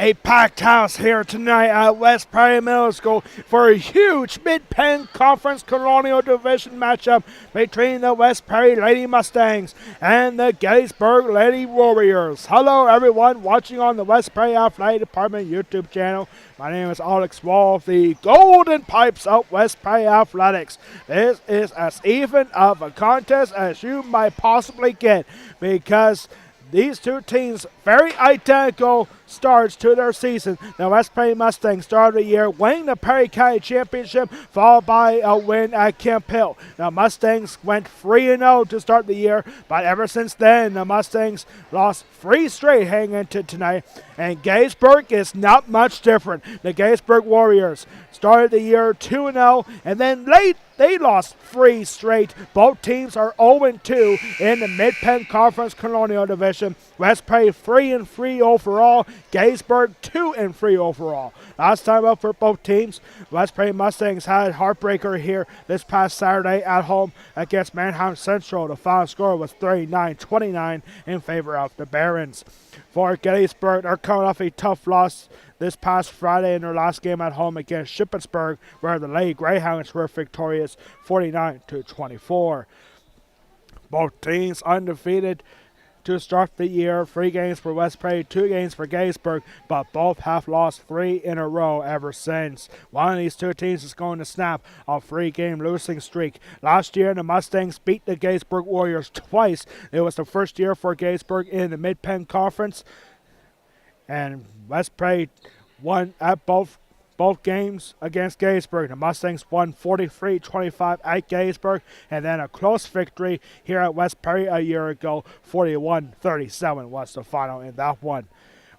A packed house here tonight at West Prairie Middle School for a huge Mid-Penn Conference Colonial Division matchup between the West Prairie Lady Mustangs and the Gettysburg Lady Warriors. Hello everyone watching on the West Prairie Athletic Department YouTube channel. My name is Alex Wall, the Golden Pipes of West Prairie Athletics. This is as even of a contest as you might possibly get because these two teams, very identical starts to their season. The West Prairie Mustangs started the year winning the Perry County Championship, followed by a win at Camp Hill. The Mustangs went 3-0 to start the year, but ever since then, the Mustangs lost 3 straight heading into tonight. And Gettysburg is not much different. The Gettysburg Warriors started the year 2-0, and then late they lost 3 straight. Both teams are 0-2 in the Mid-Penn Conference Colonial Division. West Prairie 3-3 overall. Gettysburg 2-3 overall. Last time up for both teams, West Prairie Mustangs had a heartbreaker here this past Saturday at home against Manheim Central. The final score was 39-29 in favor of the Barons. For Gettysburg, they're coming off a tough loss this past Friday in their last game at home against Shippensburg, where the Lady Greyhounds were victorious 49-24. Both teams undefeated to start the year. 3 games for West Prairie, 2 games for Gettysburg, but both have lost 3 in a row ever since. One of these two teams is going to snap a 3-game losing streak. Last year, the Mustangs beat the Gettysburg Warriors twice. It was the first year for Gettysburg in the Mid-Penn Conference, and West Prairie won at both games against Gettysburg. The Mustangs won 43-25 at Gettysburg, and then a close victory here at West Prairie a year ago. 41-37 was the final in that one.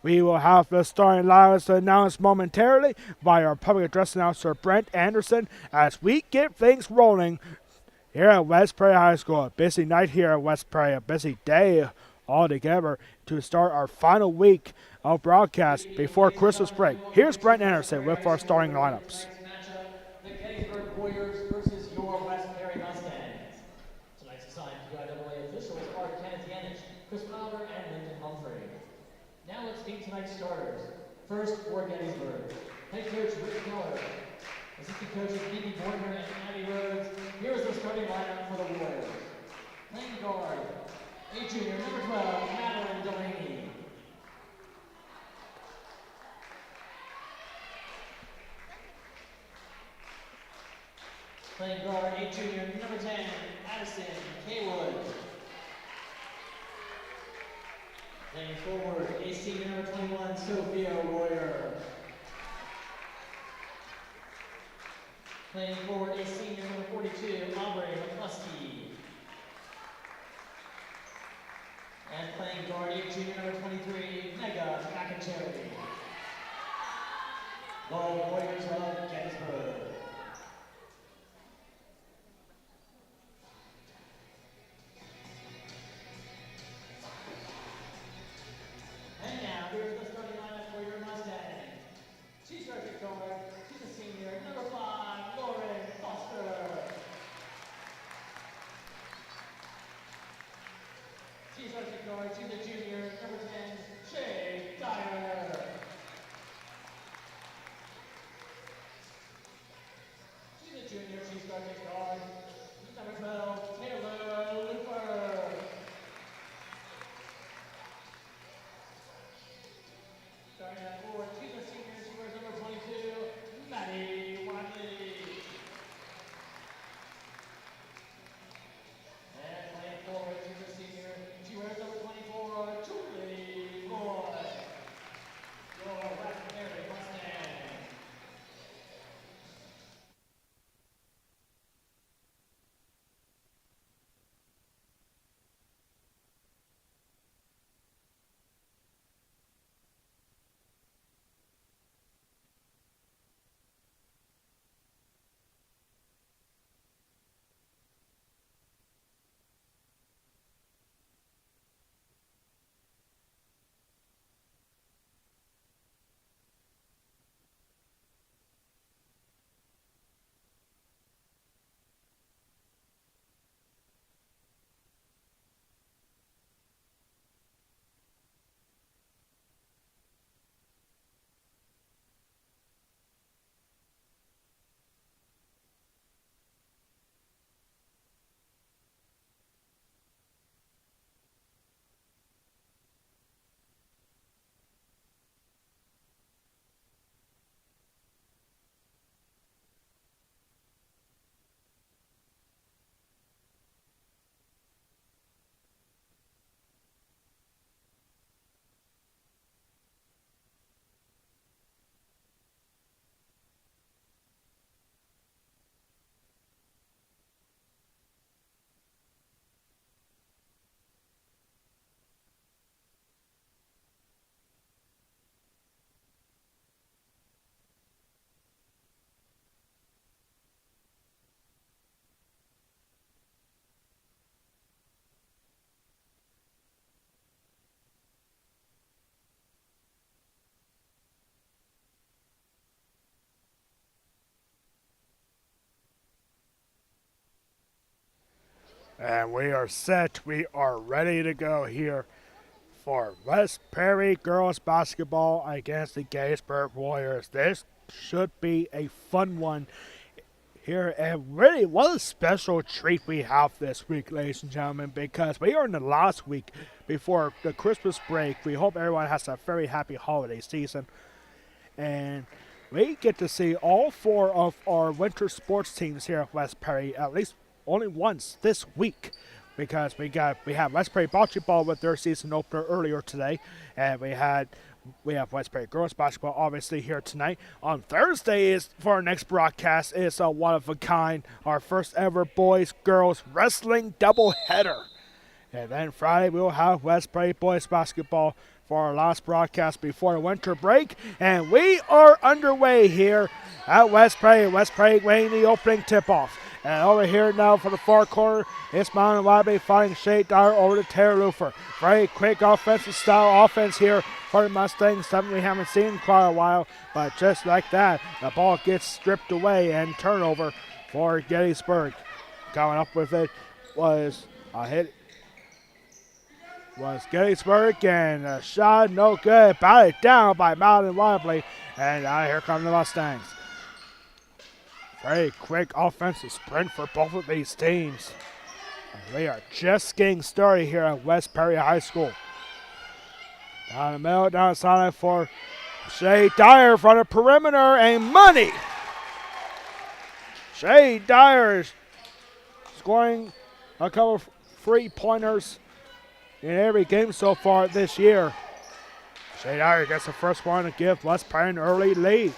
We will have the starting lineups announced momentarily by our public address announcer Brent Anderson as we get things rolling here at West Prairie High School. A busy night here at West Prairie, a busy day altogether to start our final week of broadcast before Christmas break. Here's Brent Anderson with our starting lineups. The Gettysburg Warriors versus your West Prairie Mustangs. Tonight's assigned PIAA officials are Kenneth Yanich, Chris Powder, and Lyndon Humphrey. Now let's meet tonight's starters. First for Gettysburg, head coach Rick Keller, assistant coaches Phoebe Boyner and Abby Rhodes. Here is the starting lineup for the Warriors. Playing guard, A junior, number 12, Madeline Delaney. Playing guard, A junior, number 10, Addison Kaywood. Playing forward, A senior, number 21, Sophia Royer. Playing forward, A senior, number 42, Aubrey McCluskey. And playing guard, A junior, number 23, Mega McIntyre. The Warriors of Gettysburg. And now, here's the starting lineup for your Mustang. She starts at guard. She's a senior, number 5, Lauren Foster. She starts at guard. She's a junior, number 10, Shay Dyer. And we are set. We are ready to go here for West Prairie girls basketball against the Gettysburg Warriors. This should be a fun one here. And really, what a special treat we have this week, ladies and gentlemen, because we are in the last week before the Christmas break. We hope everyone has a very happy holiday season. And we get to see all four of our winter sports teams here at West Prairie at least only once this week, because we have West Prairie Bocce Ball with their season opener earlier today, and we have West Prairie girls basketball obviously here tonight. On Thursday is for our next broadcast is a one of a kind, our first ever boys girls wrestling doubleheader. And then Friday we will have West Prairie boys basketball for our last broadcast before the winter break. And we are underway here at West Prairie. West Prairie winning the opening tip-off. And over here now for the far corner, it's Mountain Wabi fighting Shay Dyer over to Taylor Lufer. Very quick offensive style offense here for the Mustangs, something we haven't seen in quite a while. But just like that, the ball gets stripped away and turnover for Gettysburg. Coming up with it was a hit. Was Gettysburg, and a shot no good. Batted down by Mountain Wabi, and here come the Mustangs. Very quick offensive sprint for both of these teams. And we are just getting started here at West Prairie High School. Down the middle, down the sideline for Shay Dyer from the perimeter, and money. Shay Dyer is scoring a couple of 3-pointers in every game so far this year. Shay Dyer gets the first one to give West Prairie an early lead.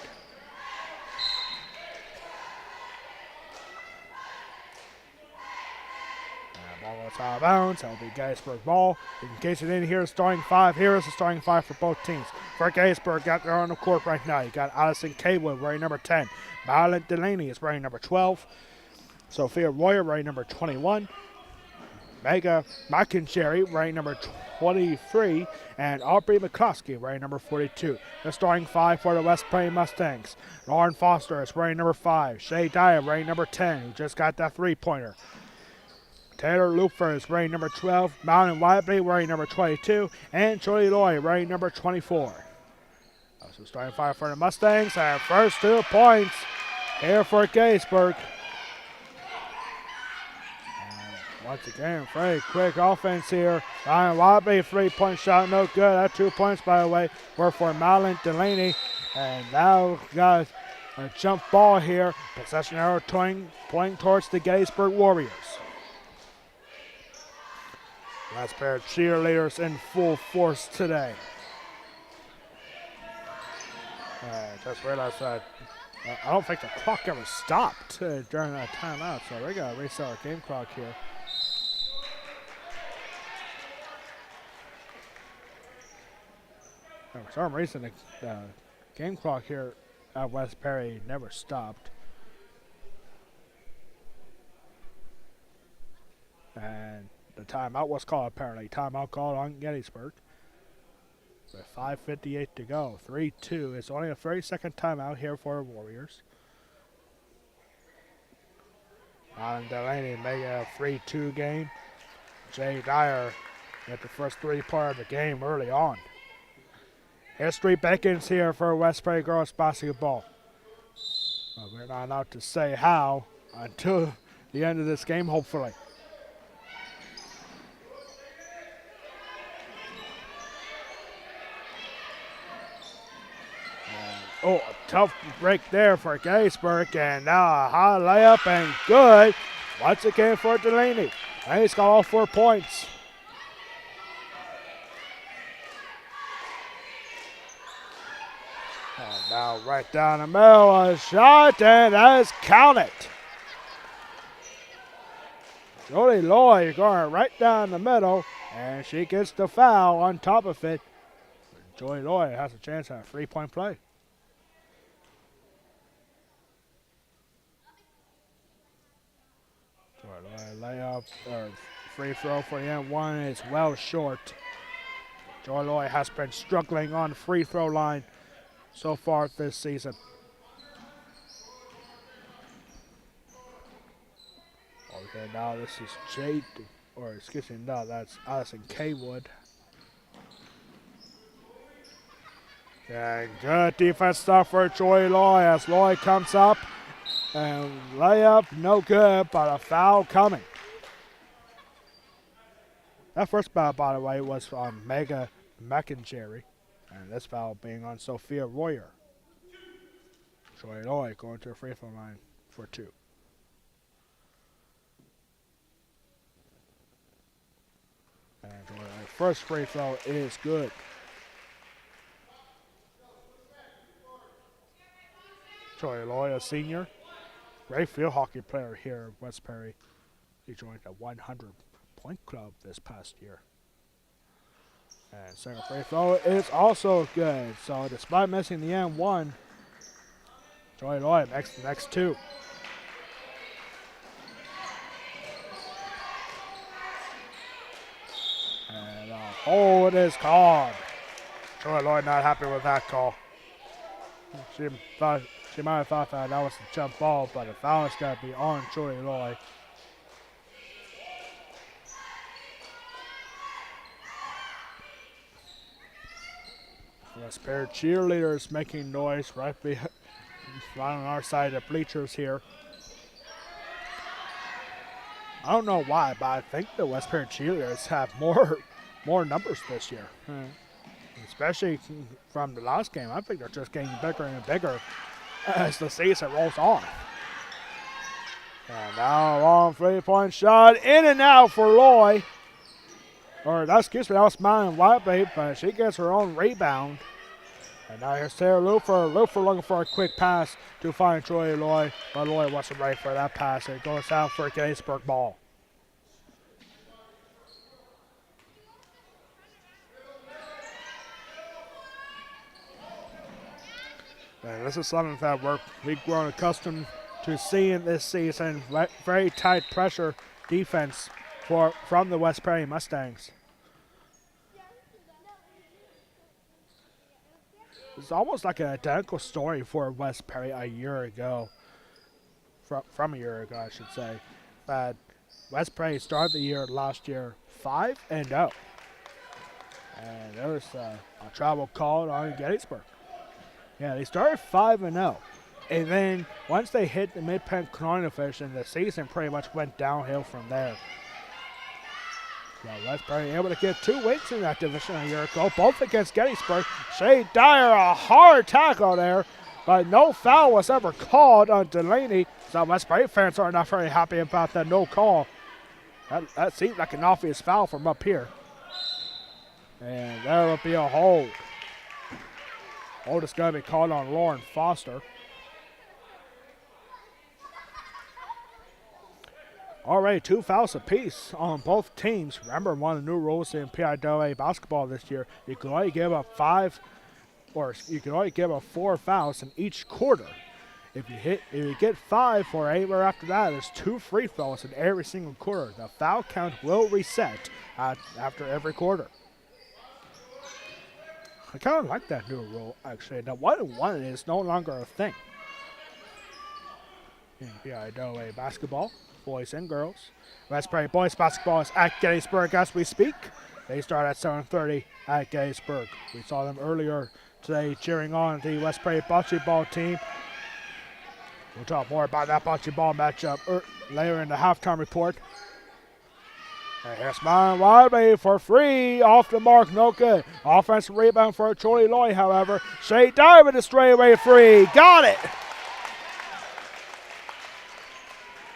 Out of bounds. That will be Gettysburg ball. In case you didn't hear the starting five, here is the starting five for both teams. For Gettysburg, got there on the court right now. You got Addison Kaywood wearing number 10. Madeline Delaney is wearing number 12. Sophia Royer wearing number 21. Mega McIncherry wearing number 23. And Aubrey McCloskey wearing number 42. The starting five for the West Prairie Mustangs. Lauren Foster is wearing number 5. Shay Dyer wearing number 10, who just got that 3-pointer. Taylor Lufer is wearing number 12, Mountain Wabi wearing number 22, and Joey Loy wearing number 24. Also starting five for the Mustangs, and first 2 points here for Gettysburg. And once again, very quick offense here. Mountain Wabi, 3-point shot, no good. That 2 points, by the way, were for Madeline Delaney. And now got a jump ball here. Possession arrow pointing towards the Gettysburg Warriors. Last pair of cheerleaders in full force today. Just realized that I don't think the clock ever stopped during that timeout, so we got to reset our game clock here. And for some reason, the game clock here at West Prairie never stopped. And the timeout was called, apparently. Timeout called on Gettysburg. With 5:58 to go. 3-2. It's only a 30-second timeout here for the Warriors. And Delaney made a 3-2 game. Jay Dyer get the first 3-part of the game early on. History beckons here for West Prairie girls basketball. But we're not allowed to say how until the end of this game, hopefully. Oh, a tough break there for Gettysburg, and now a high layup and good. Once again for Delaney. And he's got all 4 points. And now right down the middle, a shot, and that is counted. Jolie Loy going right down the middle, and she gets the foul on top of it. Jolie Loy has a chance at a 3-point play. Layup or free throw for the N1 is well short. Joy Loy has been struggling on the free throw line so far this season. Okay, now this is Jade, or excuse me, no, that's Allison Kaywood. And good defense stuff for Joy Loy as Loy comes up and layup, no good, but a foul coming. That first foul, by the way, was on Mega McInjerry, and this foul being on Sophia Royer. Joy Loy going to the free throw line for 2. And Joy Loy's first free throw is good. Joy Loy, a senior. Great field hockey player here at West Perry. He joined a 100-point club this past year. And second free throw is also good. So despite missing the N1, Joy Loy makes the next 2. And a hold is called. Joy Loy not happy with that call. She might have thought that was a jump ball, but the foul is going to be on Joy Loy. West Perry cheerleaders making noise right on our side of the bleachers here. I don't know why, but I think the West Perry cheerleaders have more numbers this year. Especially from the last game. I think they're just getting bigger and bigger as the season rolls on. And now a long 3-point shot in and out for Loy. Or excuse me, that was Mine Whitebait, but she gets her own rebound. And now here's Sarah Lufer. Lufer looking for a quick pass to find Joy Loy, but Loy wasn't ready for that pass. It goes out for a Gettysburg ball. And this is something that we've grown accustomed to seeing this season. Very tight pressure defense from the West Perry Mustangs. It's almost like an identical story for West Perry a year ago. From a year ago, I should say. That West Perry started the year last year 5-0. And there was a travel call on Gettysburg. Yeah, they started 5-0. And then once they hit the Mid-Penn Colonial Division, the season pretty much went downhill from there. Well, West Perry able to get 2 wins in that division a year ago, both against Gettysburg. Shay Dyer, a hard tackle there, but no foul was ever called on Delaney. So West Perry fans are not very happy about that no call. That seemed like an obvious foul from up here. And there will be a hold. Hold is going to be called on Lauren Foster. Already 2 fouls apiece on both teams. Remember, one of the new rules in PIAA basketball this year, you can only give up 4 fouls in each quarter. If you get 5 or anywhere after that, there's 2 free throws in every single quarter. The foul count will reset after every quarter. I kind of like that new rule, actually. The 1-on-1 is no longer a thing in PIAA basketball, boys and girls. West Perry boys basketball is at Gettysburg as we speak. They start at 7:30 at Gettysburg. We saw them earlier today cheering on the West Perry bocce ball team. We'll talk more about that bocce ball matchup later in the halftime report. And here's Mine Wiley for 3, off the mark, no good. Offensive rebound for Joy Loy, however. Shay Dyer with a straightaway 3, got it!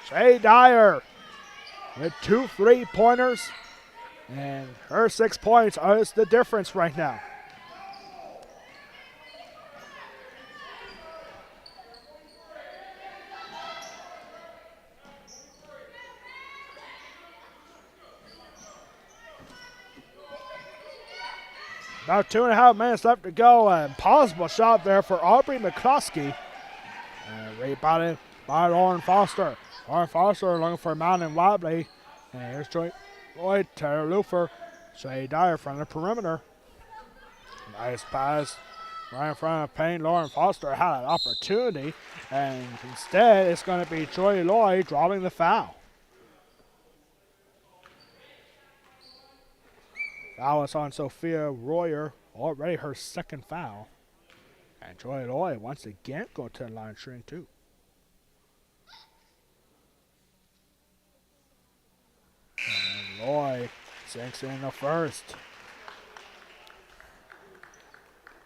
Shay Dyer with 2 3-pointers, and her 6 points is the difference right now. About 2.5 minutes left to go. An impossible shot there for Aubrey McCloskey. And rebounded by Lauren Foster. Lauren Foster looking for Mountain Wobbly. And here's Joy Lloyd, Tara Lufer, Shay Dyer from the perimeter. Nice pass right in front of Payne. Lauren Foster had an opportunity. And instead, it's going to be Joy Lloyd dropping the foul. Foul is on Sophia Royer, already her second foul. And Joy Loy once again going to the line shooting too. And Loy sinks in the first.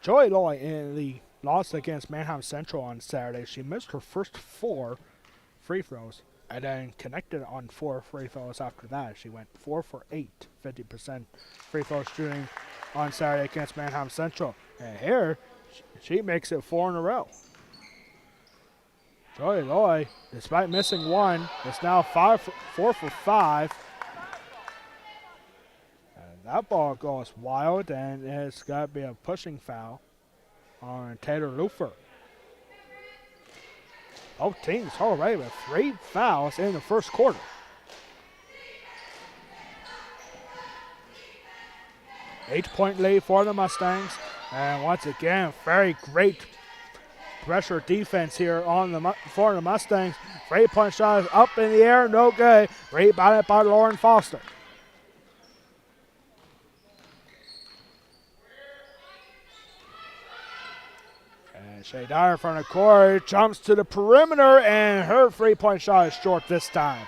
Joy Loy in the loss against Manheim Central on Saturday, she missed her first 4 free throws and then connected on 4 free throws after that. She went 4 for 8, 50% free throw shooting on Saturday against Manheim Central. And here, she makes it 4 in a row. Joy Loy, despite missing 1, is now 4 for 5. And that ball goes wild, and it's got to be a pushing foul on Taylor Lufer. Both teams already with 3 fouls in the first quarter. Eight-point lead for the Mustangs. And once again, very great pressure defense here on for the Mustangs. 3-point shot is up in the air, no good. Rebounded by Lauren Foster. And Shea Dyer from the court jumps to the perimeter, and her 3-point shot is short this time.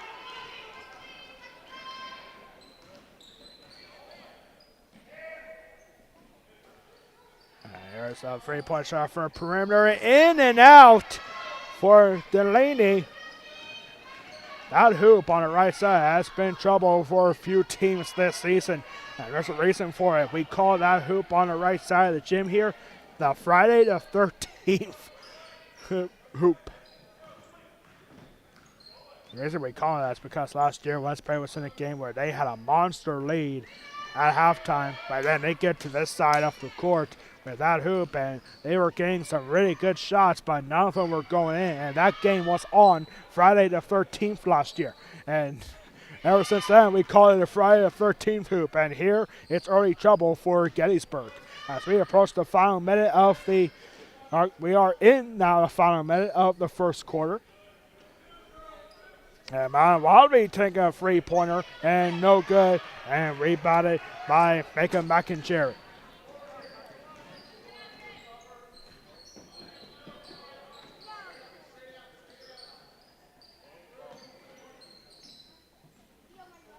There's a 3-point shot from a perimeter, in and out for Delaney. That hoop on the right side has been trouble for a few teams this season, and there's a reason for it. We call that hoop on the right side of the gym here the Friday the 13th hoop. The reason we call it that is because last year West Prairie was in a game where they had a monster lead at halftime, but then they get to this side of the court with that hoop, and they were getting some really good shots, but none of them were going in, and that game was on Friday the 13th last year. And ever since then, we call it a Friday the 13th hoop, and here it's early trouble for Gettysburg. As we approach the final minute of the final minute of the first quarter. And Mount Wallaby taking a 3-pointer, and no good, and rebounded by Macon McIntyre.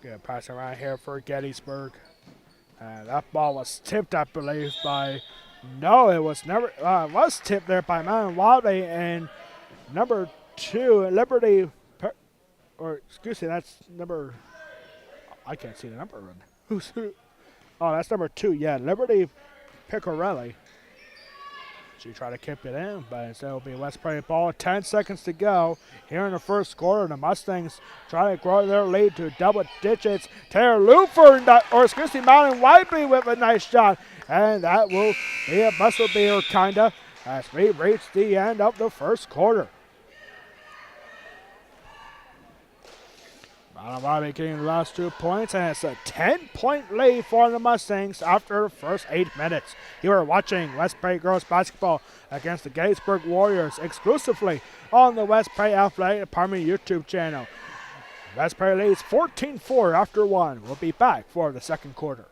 Good pass around here for Gettysburg. That ball was tipped, I believe, by... No, it was never... it was tipped there by Mount Wallaby, and number 2, Liberty... Or, excuse me, that's number... I can't see the number. Who's who? Oh, that's number 2, yeah, Liberty Piccarelli. She tried to keep it in, but instead it'll be West Prairie ball. 10 seconds to go here in the first quarter. The Mustangs try to grow their lead to double digits. Taylor Lufer, Mountain Whiteley with a nice shot. And that will be a buzzer beater, kinda, as we reach the end of the first quarter. Mountain getting the last 2 points, and it's a 10-point lead for the Mustangs after the first 8 minutes. You are watching West Prairie Girls Basketball against the Gettysburg Warriors exclusively on the West Prairie Athletic Department YouTube channel. West Prairie leads 14-4 after 1. We'll be back for the second quarter.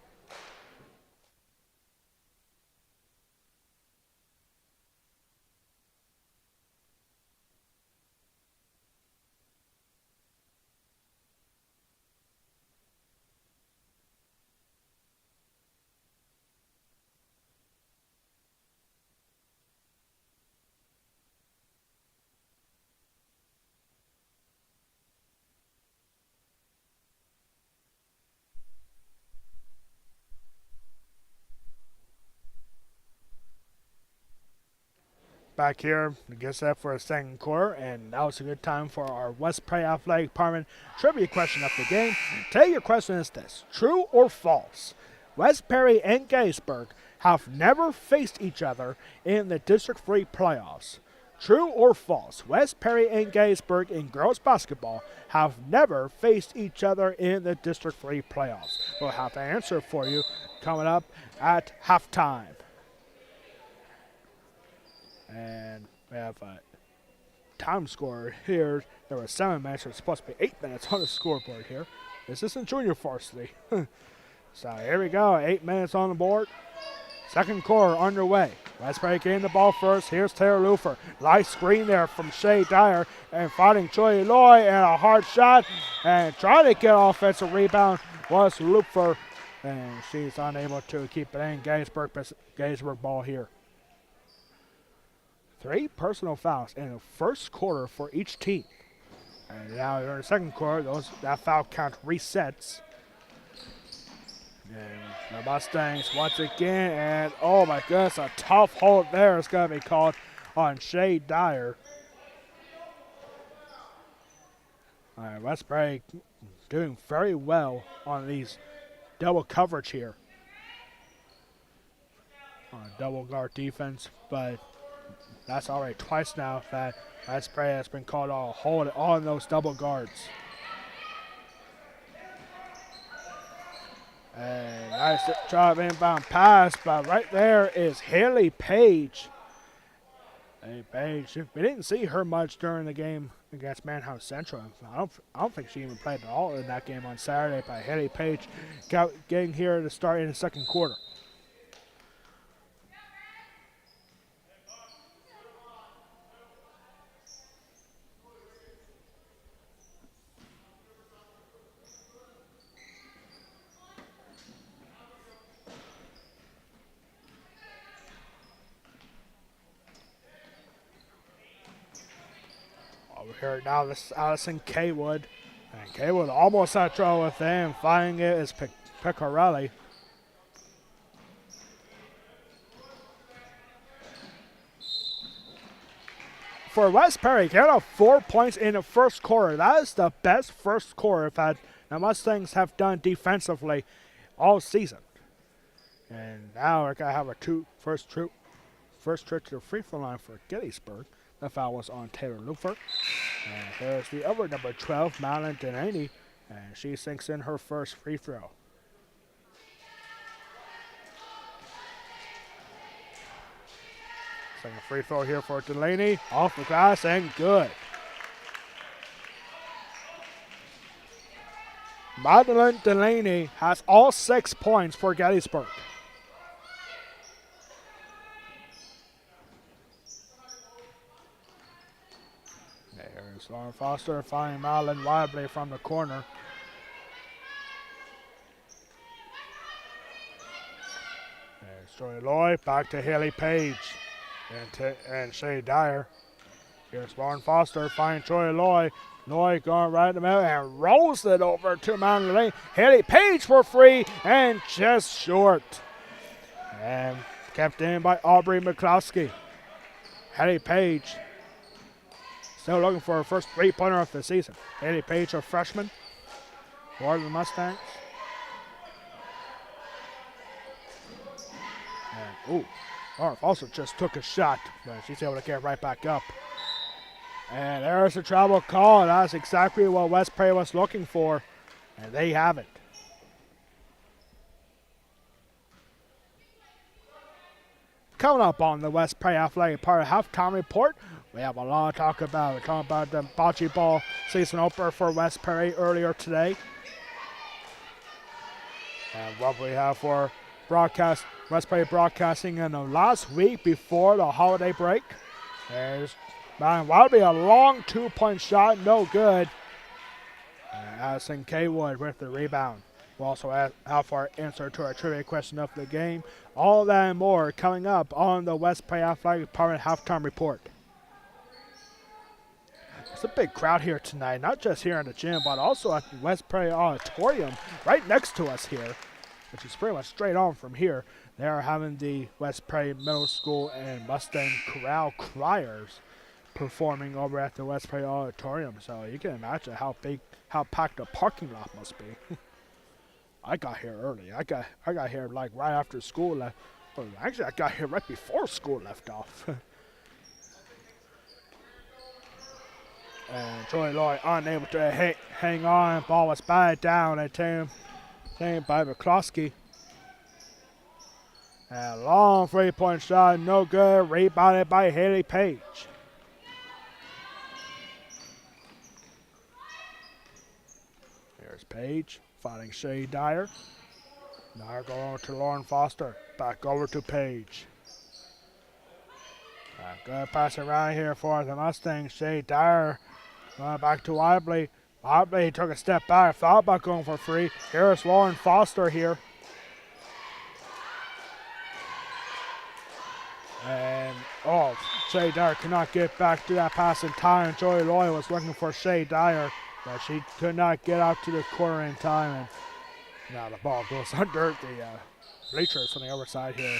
Back here to get set for a second quarter, and now it's a good time for our West Prairie Athletic Department trivia question of the game. Today your question is this: true or false? West Prairie and Gettysburg have never faced each other in the District 3 playoffs. True or false? West Prairie and Gettysburg in girls basketball have never faced each other in the District 3 playoffs. We'll have the answer for you coming up at halftime. And we have a time score here. There were 7 minutes. There's supposed to be 8 minutes on the scoreboard here. This isn't junior varsity. So here we go, 8 minutes on the board. Second quarter underway. West Prairie getting the ball first. Here's Taylor Lufer. Nice screen there from Shay Dyer and fighting Joy Loy and a hard shot and trying to get offensive rebound was Lufer and she's unable to keep it in. Gettysburg ball here. 3 personal fouls in the first quarter for each team. And now in the second quarter, that foul count resets. And the Mustangs once again, and oh my goodness, a tough hold there is going to be called on Shay Dyer. All right, West Prairie doing very well on these double coverage here. On double guard defense, but that's already twice now that West Prairie has been called on a hold on those double guards. And nice job inbound pass, but right there is Haley Page. Haley Page, we didn't see her much during the game against Manhouse Central. I don't think she even played at all in that game on Saturday, but Haley Page getting here to start in the second quarter. Over here now, this is Allison Kaywood. And Kaywood almost had trouble with them. Finding it is Piccarelli. For West Prairie, get up 4 points in the first quarter. That is the best first quarter that the Mustangs have done defensively all season. And now we're going to have a first trip to the free throw line for Gettysburg. The foul was on Taylor Lufer. And here's the other number 12, Madeline Delaney, and she sinks in her first free throw. Second free throw here for Delaney, off the glass and good. Madeline Delaney has all 6 points for Gettysburg. There's Lauren Foster finding Madeline Lively from the corner. There's Joy Loy, back to Haley Page and Shay Dyer. Here's Lauren Foster finding Joy Loy. Loy going right in the middle and rolls it over to Madeline Delaney. Haley Page for free and just short. And kept in by Aubrey McCloskey. Haley Page still looking for her first 3-pointer of the season. Haley Page, a freshman for the Mustangs. And, Lauren Foster just took a shot, but she's able to get right back up. And there's a travel call. That's exactly what West Prairie was looking for, and they have it. Coming up on the West Prairie Athletic Part of Halftime Report, we have a lot to talk about. We're talking about the bocce ball season opener for West Prairie earlier today. And what we have for West Prairie Broadcasting in the last week before the holiday break. There's that'll be a long 2-point shot, no good. And Addison Kaywood with the rebound. We'll also have our answer to our trivia question of the game. All that and more coming up on the West Prairie Athletic Department Halftime Report. It's a big crowd here tonight, not just here in the gym, but also at the West Prairie Auditorium right next to us here, which is pretty much straight on from here. They are having the West Prairie Middle School and Mustang Corral Criers performing over at the West Prairie Auditorium. So you can imagine how packed the parking lot must be. I got here early. I got here like right after school left. Well, actually, I got here right before school left off. And Joy Lloyd unable to hang on. Ball was batted down and taken by McCloskey. And a long 3-point shot, no good. Rebounded by Haley Page. Here's Page fighting Shay Dyer. Now going to Lauren Foster. Back over to Page. Good pass around here for the Mustangs. Shea Dyer back to Ibley. Ibley took a step back, thought about going for free. Here's Lauren Foster here. And, Shea Dyer cannot get back to that pass in time. Joey Loy was looking for Shea Dyer, but she could not get out to the corner in time. And now the ball goes under the bleachers on the other side here.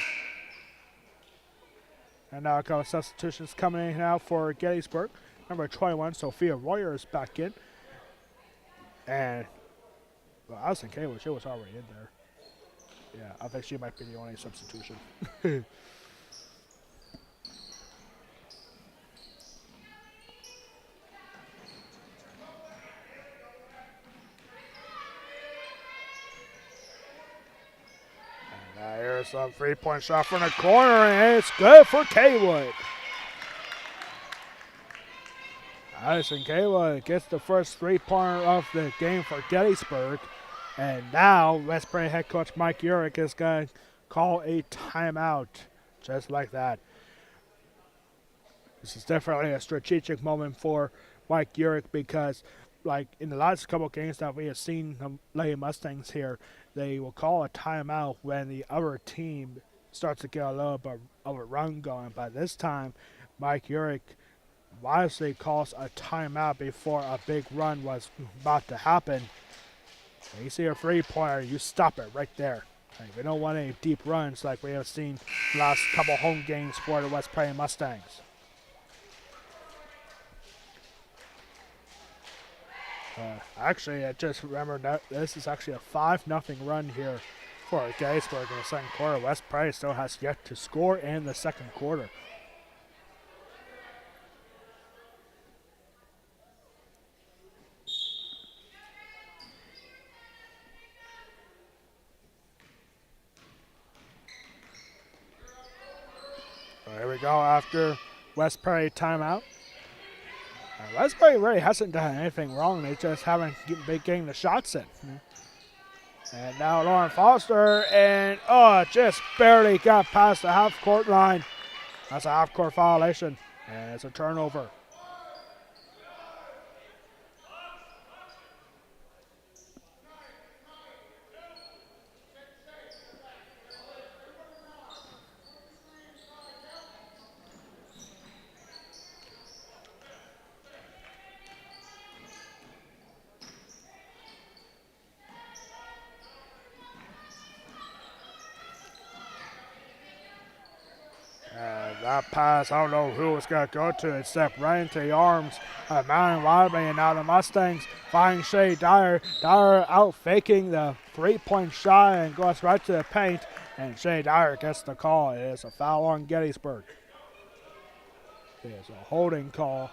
And now a couple of substitutions coming in now for Gettysburg. Number 21, Sophia Royer is back in. And, well, Allison Kayla, she was already in there. Yeah, I think she might be the only substitution. Here's a 3-point shot from the corner, and it's good for Kaywood. Addison Kaywood gets the first 3-pointer of the game for Gettysburg. And now West Prairie head coach Mike Urick is going to call a timeout just like that. This is definitely a strategic moment for Mike Urick because, like in the last couple of games that we have seen the Lady Mustangs here, they will call a timeout when the other team starts to get a little bit of a run going. But this time, Mike Urick wisely calls a timeout before a big run was about to happen. When you see a 3-pointer, you stop it right there. Like, we don't want any deep runs like we have seen the last couple home games for the West Prairie Mustangs. Actually, I just remembered that this is actually a 5-0 run here for Gettysburg in the second quarter. West Prairie still has yet to score in the second quarter. So here we go after West Prairie timeout. West Prairie really hasn't done anything wrong. They just haven't been getting the shots in. And now Lauren Foster, and just barely got past the half-court line. That's a half-court violation, and it's a turnover. That pass, I don't know who it's going to go to. It stepped right into the arms of Marion Wiley, and now the Mustangs find Shea Dyer. Dyer out faking the 3-point shot and goes right to the paint, and Shea Dyer gets the call. It is a foul on Gettysburg. It is a holding call.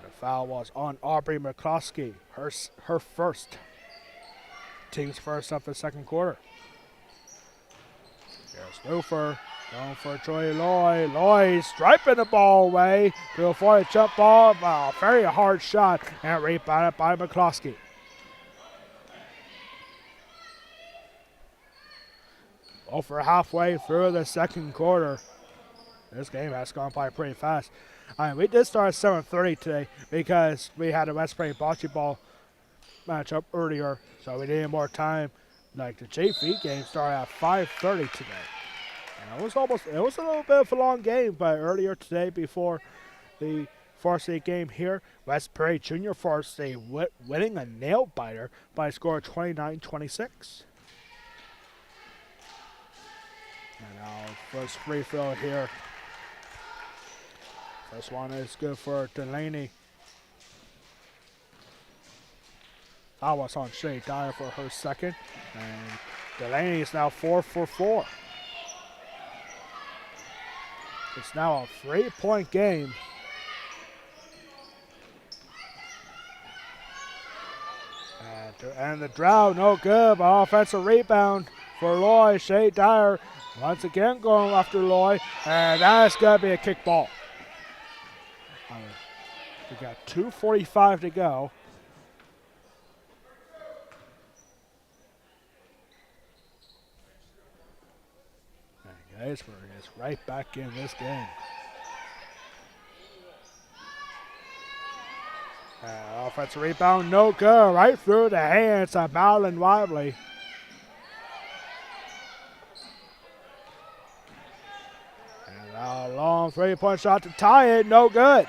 The foul was on Aubrey McCloskey, her first. Team's first of the second quarter. Here's Newfer going for Troy Loy. Loy striping the ball away to avoid a jump ball. Wow, very hard shot and rebounded by McCloskey. Over halfway through the second quarter. This game has gone by pretty fast. We did start at 7:30 today because we had a West Prairie bocce ball matchup earlier, so we needed more time. Like the JV game started at 5:30 today. And it was a little bit of a long game, but earlier today before the varsity game here, West Prairie Junior Varsity winning a nail biter by a score of 29-26. And now first free throw here. First one is good for Delaney. That was on Shea Dyer for her second. And Delaney is now 4 for 4. It's now a 3-point game. And the drought, no good, but offensive rebound for Loy. Shea Dyer once again going after Loy. And that's going to be a kick ball. We got 2:45 to go. Gettysburg is right back in this game. Offensive rebound, no good. Right through the hands of Madeline Lively. And now a long three-point shot to tie it, no good.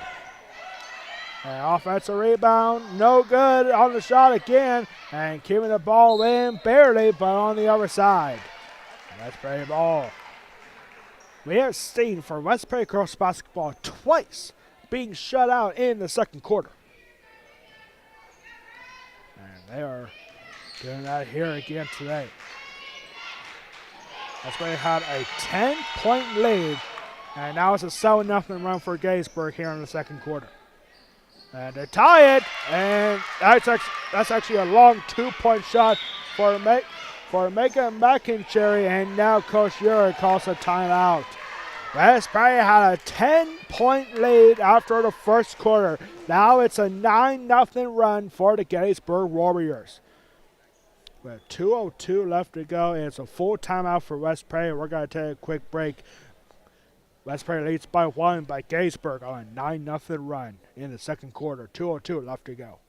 And offensive rebound, no good on the shot again. And keeping the ball in barely, but on the other side. West Prairie ball. We have seen for West Prairie girls basketball twice being shut out in the second quarter. And they are doing that here again today. West Prairie had a 10-point lead, and now it's a 7-0 run for Gettysburg here in the second quarter. And they tie it, and that's actually a long 2-point shot for Megan McIncherry, and now Coach Uri calls a timeout. West Prairie had a 10-point lead after the first quarter. Now it's a 9-0 run for the Gettysburg Warriors. With 2:02 left to go, and it's a full timeout for West Prairie. We're going to take a quick break. West Prairie leads by 1 by Gettysburg on a 9-0 run in the second quarter. 2:02 left to go.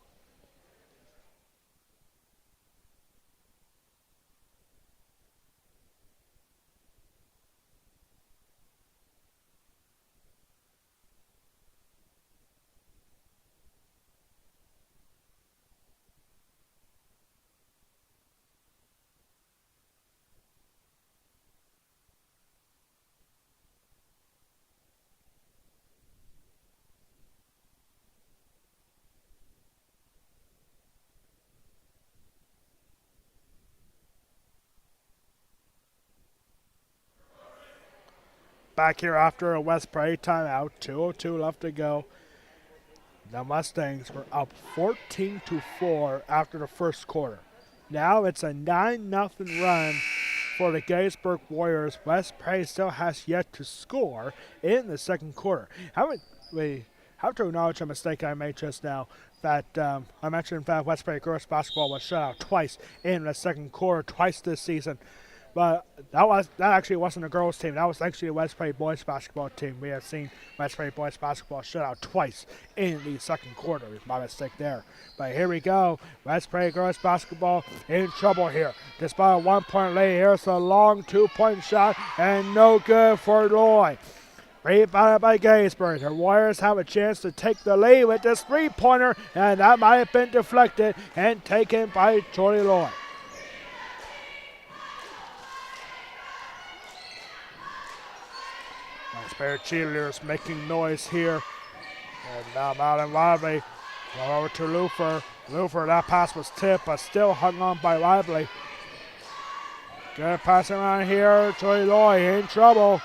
Back here after a West Prairie timeout, 2:02 left to go. The Mustangs were up 14-4 after the first quarter. Now it's a 9-0 run for the Gettysburg Warriors. West Prairie still has yet to score in the second quarter. We have to acknowledge a mistake I made just now. That I mentioned that West Prairie girls basketball was shut out twice in the second quarter, twice this season. But that actually wasn't a girls' team. That was actually a West Prairie boys basketball team. We have seen West Prairie boys basketball shut out twice in the second quarter. My mistake there. But here we go. West Prairie girls basketball in trouble here. Despite a 1-point lead, here's a long 2-point shot and no good for Loy. Rebounded by Gettysburg. The Warriors have a chance to take the lead with this 3-pointer, and that might have been deflected and taken by Jordy Loy. West Prairie cheerleaders making noise here. And now Madeline Lively going over to Lufer. Lufer, that pass was tipped, but still hung on by Lively. Good passing around here. Joey Loy in trouble.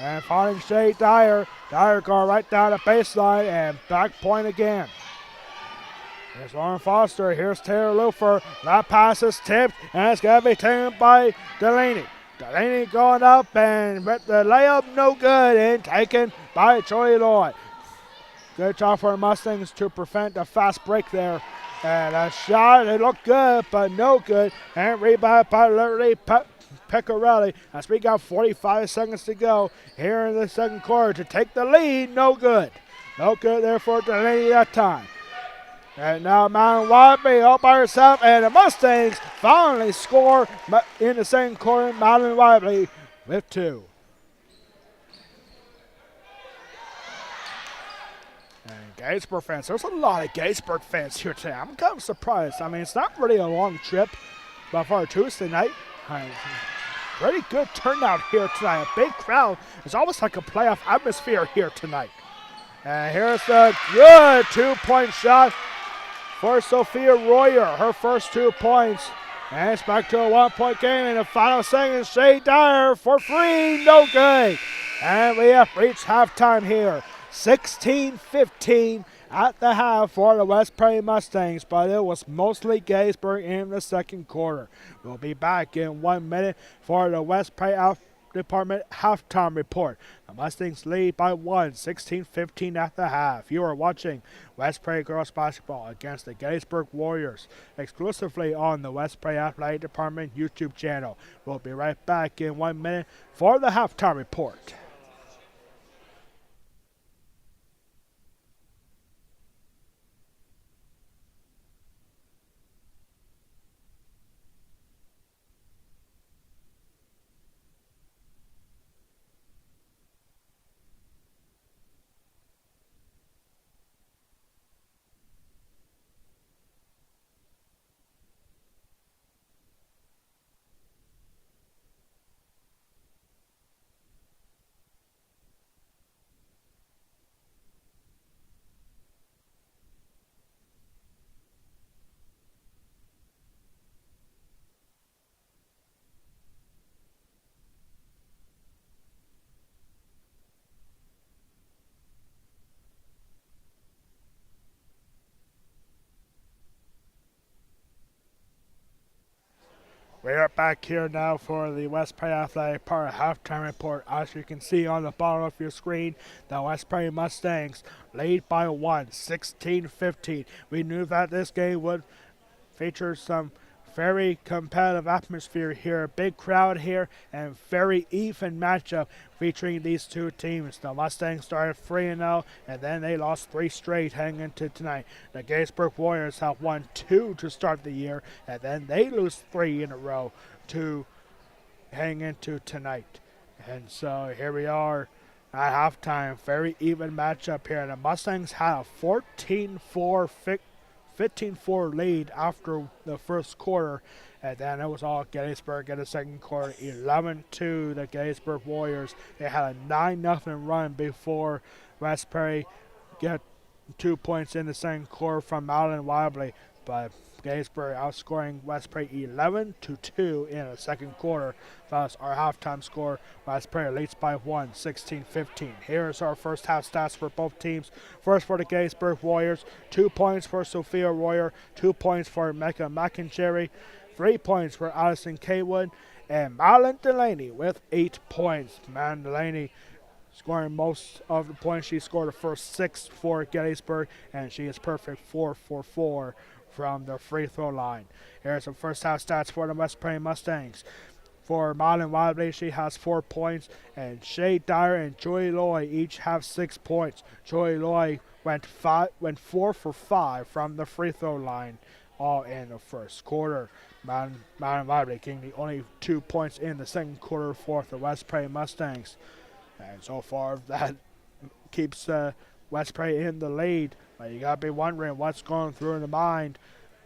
And finding Shay Dyer. Dyer going right down the baseline and back point again. Here's Lauren Foster. Here's Taylor Lufer. That pass is tipped, and it's going to be taken by Delaney. Delaney going up, and with the layup no good, and taken by Joey Loy. Good job for the Mustangs to prevent a fast break there. And a shot, it looked good, but no good. And rebound by Liberty Pecorelli as we got 45 seconds to go here in the second quarter to take the lead. No good. No good there for Delaney that time. And now Madeline Lively all by herself, and the Mustangs finally score in the second quarter. Madeline Lively with 2. And Gettysburg fans, there's a lot of Gettysburg fans here today. I'm kind of surprised. I mean, it's not really a long trip, but for a Tuesday night, pretty good turnout here tonight. A big crowd. It's almost like a playoff atmosphere here tonight. And here's a good 2-point shot for Sophia Royer, her first 2 points. And it's back to a 1-point game in the final seconds. Shay Dyer for 3, no good. And we have reached halftime here. 16-15 at the half for the West Prairie Mustangs, but it was mostly Gettysburg in the second quarter. We'll be back in 1 minute for the West Prairie Department halftime report. The Mustangs lead by 16-15 at the half. You are watching West Prairie Girls Basketball against the Gettysburg Warriors, exclusively on the West Prairie Athletic Department YouTube channel. We'll be right back in 1 minute for the halftime report. We are back here now for the West Prairie Athletic Park halftime report. As you can see on the bottom of your screen, the West Prairie Mustangs lead by 16-15. We knew that this game would feature some very competitive atmosphere here, big crowd here, and very even matchup featuring these two teams. The Mustangs started 3-0, and then they lost 3 straight heading into tonight. The Gettysburg Warriors have won 2 to start the year, and then they lose 3 in a row to heading into tonight. And so here we are at halftime, very even matchup here. The Mustangs have a 15-4 lead after the first quarter, and then it was all Gettysburg in the second quarter, 11-2 the Gettysburg Warriors. They had a 9-0 run before West Prairie get 2 points in the second quarter from Allen Wibley, but Gettysburg outscoring West Prairie 11-2 in the second quarter. Thus, our halftime score, West Prairie leads by 16-15. Here's our first half stats for both teams. First for the Gettysburg Warriors, 2 points for Sophia Royer, 2 points for Mecca McIncherry, 3 points for Allison Kaywood, and Madeline Delaney with 8 points. Madeline Delaney scoring most of the points. She scored the first 6 for Gettysburg, and she is perfect 4-for-4 from the free throw line. Here's the first half stats for the West Prairie Mustangs. For Marlon Wildley, she has 4 points, and Shay Dyer and Joy Loy each have 6 points. Joy Loy went 4 for 5 from the free throw line, all in the first quarter. Marlon Wildley getting the only 2 points in the second quarter for the West Prairie Mustangs. And so far, that keeps West Prairie in the lead. But you got to be wondering what's going through the mind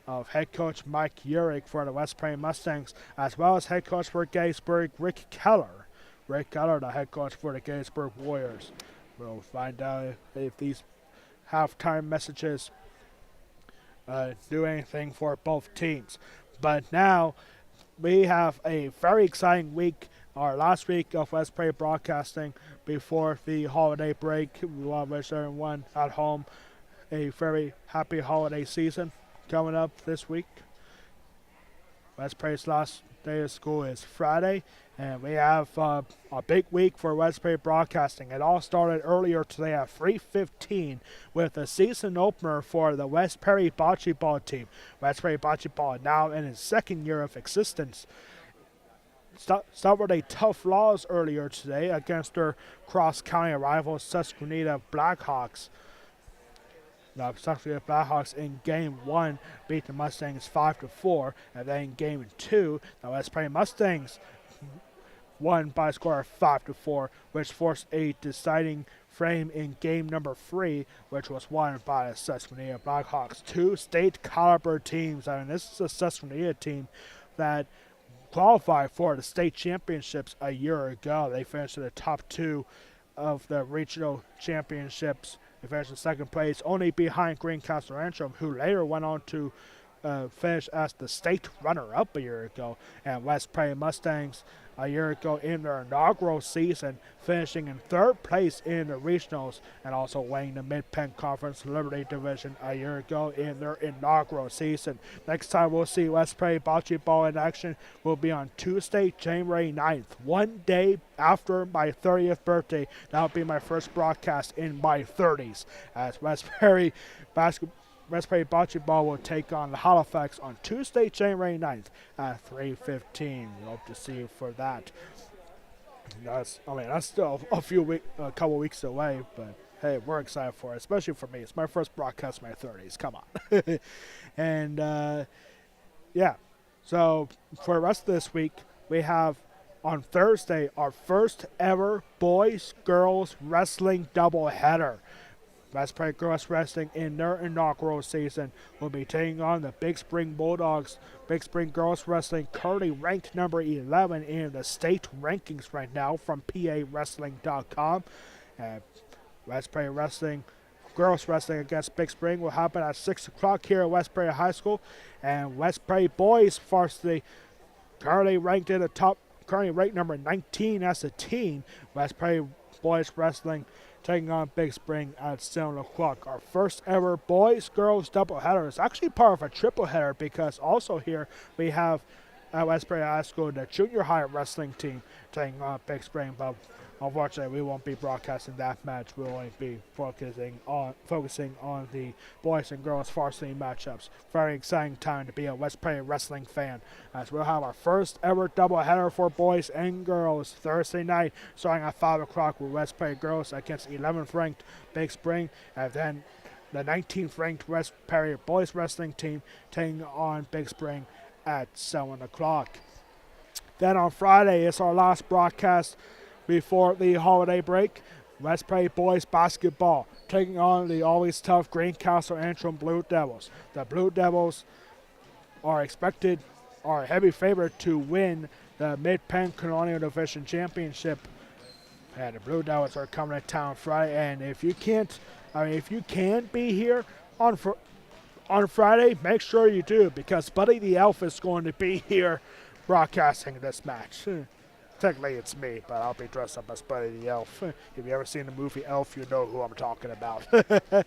of head coach Mike Urich for the West Prairie Mustangs, as well as head coach for Gettysburg, Rick Keller. Rick Keller, the head coach for the Gettysburg Warriors. We'll find out if these halftime messages do anything for both teams. But now we have a very exciting week, our last week of West Prairie broadcasting before the holiday break. We want to wish everyone at home a very happy holiday season coming up this week. West Prairie's last day of school is Friday, and we have a big week for West Prairie broadcasting. It all started earlier today at 3:15 with a season opener for the West Prairie bocce ball team. West Prairie bocce ball now in its second year of existence. Suffered a tough loss earlier today against their cross-county rival Susquehanna Blackhawks. The Susquehanna Blackhawks in Game 1 beat the Mustangs 5-4, and then in Game 2, the West Prairie Mustangs won by a score of 5-4, which forced a deciding frame in Game number 3, which was won by the Susquehanna Blackhawks. 2 state caliber teams. I mean, this is a Susquehanna team that qualified for the state championships a year ago. They finished in the top 2 of the regional championships. They finished in second place, only behind Greencastle Rancho, who later went on to finish as the state runner-up a year ago. And West Prairie Mustangs a year ago in their inaugural season, finishing in third place in the regionals and also winning the Mid-Penn Conference Liberty Division a year ago in their inaugural season. Next time we'll see West Prairie Bocce Ball in action will be on Tuesday, January 9th, one day after my 30th birthday. That'll be my first broadcast in my 30s as West Prairie Bocce Ball will take on the Halifax on Tuesday, January 9th at 3:15. We hope to see you for that. That's still a couple weeks away, but hey, we're excited for it, especially for me. It's my first broadcast in my 30s. Come on. And yeah, so for the rest of this week, we have on Thursday our first ever boys-girls wrestling doubleheader. West Prairie Girls Wrestling in their inaugural season will be taking on the Big Spring Bulldogs. Big Spring Girls Wrestling currently ranked number 11 in the state rankings right now from PAWrestling.com. West Prairie Wrestling Girls Wrestling against Big Spring will happen at 6 o'clock here at West Prairie High School. And West Prairie Boys Varsity currently ranked number 19 as a team. West Prairie Boys Wrestling taking on Big Spring at 7 o'clock. Our first ever boys-girls doubleheader is actually part of a triple header because also here we have at West Prairie High School the junior high wrestling team taking on Big Spring, but unfortunately we won't be broadcasting that match. We'll only be focusing on the boys and girls varsity matchups. Very exciting time to be a West Prairie wrestling fan, as we'll have our first ever doubleheader for boys and girls Thursday night starting at 5 o'clock with West Prairie girls against 11th ranked Big Spring, and then the 19th ranked West Prairie boys wrestling team taking on Big Spring at 7 o'clock. Then on Friday is our last broadcast before the holiday break. West Prairie boys basketball taking on the always tough Greencastle Antrim Blue Devils. The Blue Devils are a heavy favorite to win the Mid-Penn Colonial Division Championship. And the Blue Devils are coming to town Friday, and if you can be here on Friday, make sure you do, because Buddy the Elf is going to be here broadcasting this match. Technically it's me, but I'll be dressed up as Buddy the Elf. If you ever seen the movie Elf, you know who I'm talking about. Yeah,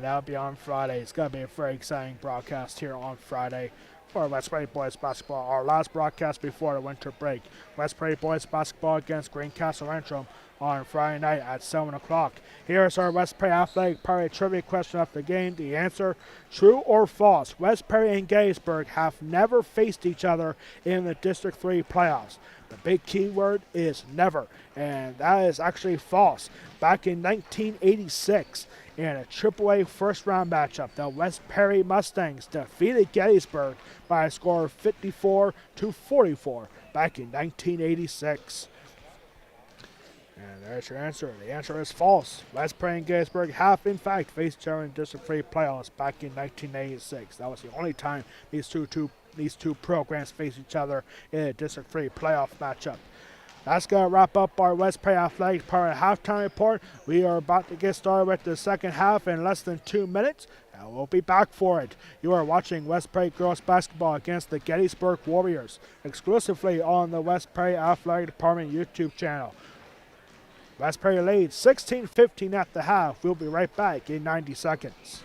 that'll be on Friday. It's going to be a very exciting broadcast here on Friday for West Prairie Boys Basketball. Our last broadcast before the winter break. West Prairie Boys Basketball against Greencastle Antrim on Friday night at 7 o'clock. Here's our West Prairie Athletic Prairie trivia question of the game. The answer, true or false? West Prairie and Gettysburg have never faced each other in the District 3 playoffs. The big key word is never, and that is actually false. Back in 1986, in a AAA first-round matchup, the West Prairie Mustangs defeated Gettysburg by a score of 54-44 back in 1986. And there's your answer. The answer is false. West Prairie and Gettysburg have, in fact, faced each other in District 3 playoffs back in 1986. That was the only time these two programs faced each other in a District 3 playoff matchup. That's going to wrap up our West Prairie Athletics part of halftime report. We are about to get started with the second half in less than 2 minutes, and we'll be back for it. You are watching West Prairie Girls Basketball against the Gettysburg Warriors, exclusively on the West Prairie Athletic Department YouTube channel. West Prairie leads 16-15 at the half. We'll be right back in 90 seconds.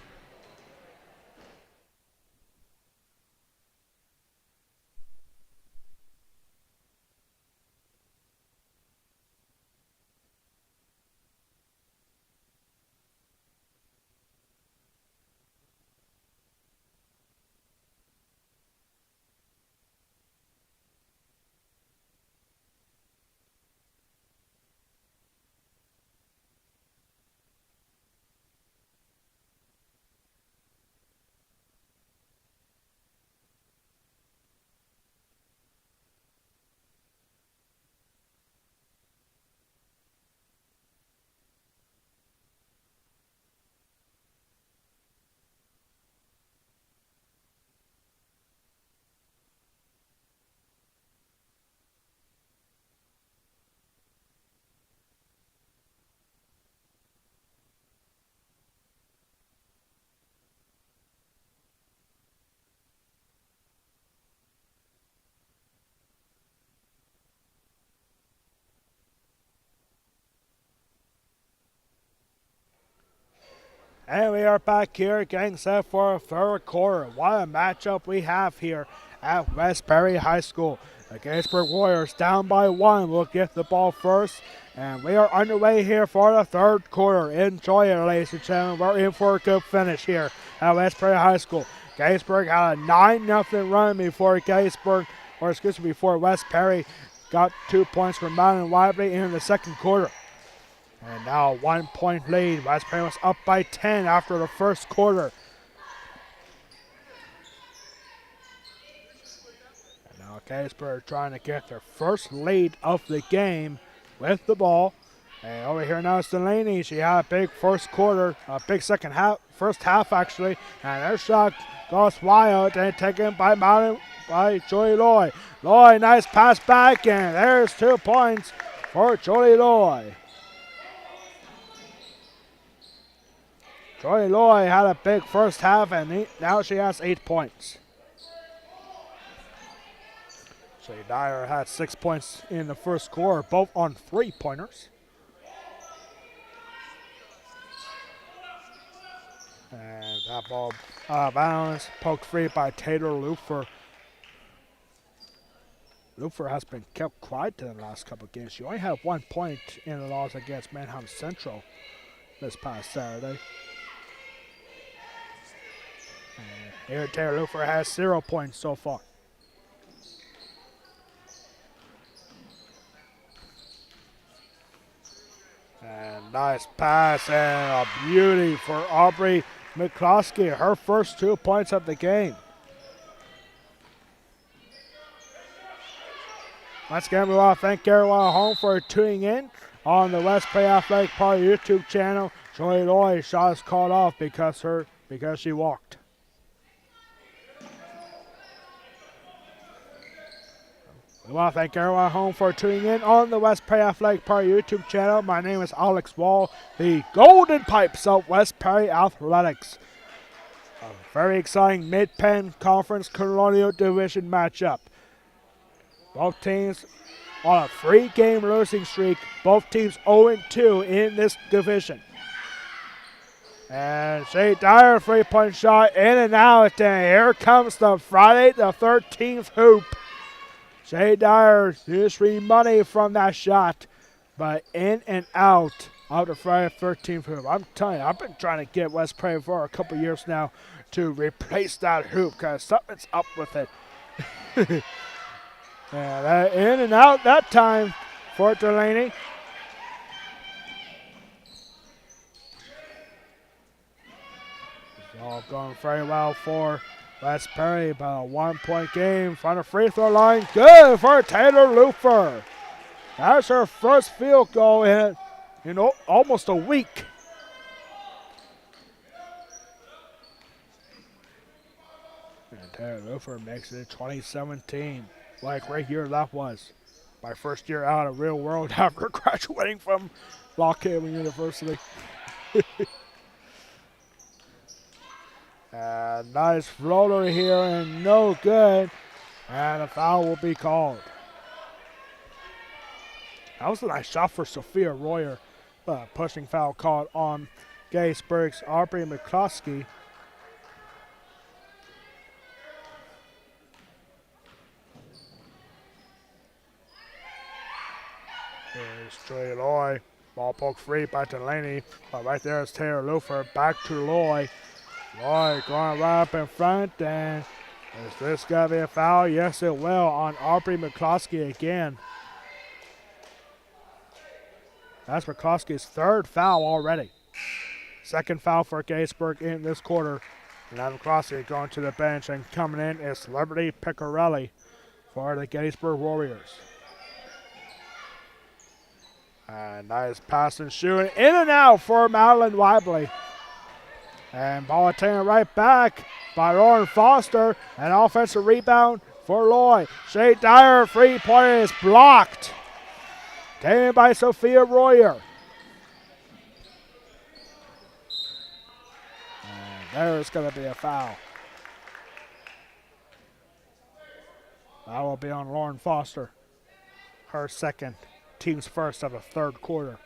And we are back here getting set for a third quarter. What a matchup we have here at Westbury High School. The Gettysburg Warriors down by 1 will get the ball first. And we are underway here for the third quarter. Enjoy it, ladies and gentlemen. We're in for a good finish here at Westbury High School. Gettysburg had a 9-0 run before West Perry got 2 points from Madeline Wibley in the second quarter. And now a 1-point lead. West Perry was up by 10 after the first quarter. And now Gettysburg trying to get their first lead of the game with the ball. And over here now is Delaney. She had a big first half actually. And their shot goes wild and taken by Joey Loy. Loy, nice pass back, and there's 2 points for Joey Loy. Joey Loy had a big first half, and now she has 8 points. Shay Dyer had 6 points in the first quarter, both on 3-pointers. And that ball bounce, poked free by Taylor Lufer. Lufer has been kept quiet in the last couple of games. She only had 1 point in the loss against Manhattan Central this past Saturday. And here Taylor Lufer has 0 points so far. And nice pass and a beauty for Aubrey McCloskey. Her first 2 points of the game. Once again, we want to thank everyone at home for tuning in on the West Bay Athletic Park YouTube channel. Joey Loy's shot is called off because she walked. We want to thank everyone at home for tuning in on the West Perry Athletic Park YouTube channel. My name is Alex Wall, the Golden Pipes of West Perry Athletics. A very exciting Mid-Penn Conference Colonial Division matchup. Both teams on a 3-game losing streak. Both teams 0-2 in this division. And Shay Dyer, 3-point shot in and out. And here comes the Friday the 13th hoop. Shay Dyer used money from that shot, but in and out of the Friday the 13th hoop. I'm telling you, I've been trying to get West Prairie for a couple years now to replace that hoop because something's up with it. And in and out that time for Delaney. It's all going very well for West Perry, about a 1-point game from the free throw line. Good for Taylor Lufer. That's her first field goal in almost a week. And Taylor Lufer makes it 2017. What a great year that was. My first year out of real world after graduating from Lock Haven University. Nice floater here and no good. And a foul will be called. That was a nice shot for Sophia Royer. Pushing foul called on Gettysburg's Aubrey McCloskey. Here's Joey Loy. Ball poked free by Delaney. But right there is Taylor Lufer. Back to Loy. Loy going right up in front. And is this going to be a foul? Yes, it will on Aubrey McCloskey again. That's McCloskey's 3rd foul already. 2nd foul for Gettysburg in this quarter. And now McCloskey going to the bench, and coming in is Liberty Piccarelli for the Gettysburg Warriors. And nice pass and shooting in and out for Madeline Wibley. And ball taken right back by Lauren Foster. An offensive rebound for Loy. Shay Dyer, 3-pointer is blocked. Taken by Sophia Royer. And there's going to be a foul. That will be on Lauren Foster. Her second, team's first of the third quarter.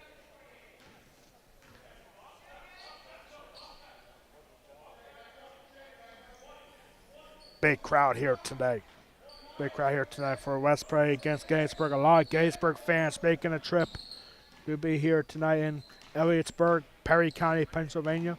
big crowd here today. Big crowd here tonight for West Prairie against Gettysburg. A lot of Gettysburg fans making a trip to be here tonight in Elliotsburg, Perry County, Pennsylvania.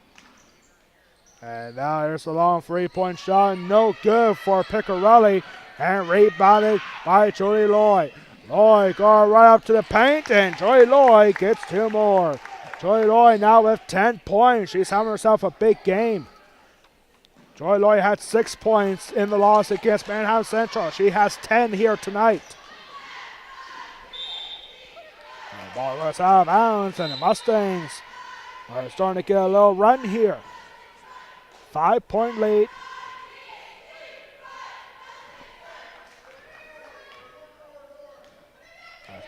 And now there's a long 3-point shot. No good for Piccarelli. And rebounded by Jolie Lloyd. Lloyd going right up to the paint, and Jolie Lloyd gets 2 more. Jolie Lloyd now with 10 points. She's having herself a big game. Jolie Lloyd had 6 points in the loss against Manhattan Central. She has 10 here tonight. And the ball goes out of bounds, and the Mustangs are starting to get a little run here. 5-point lead.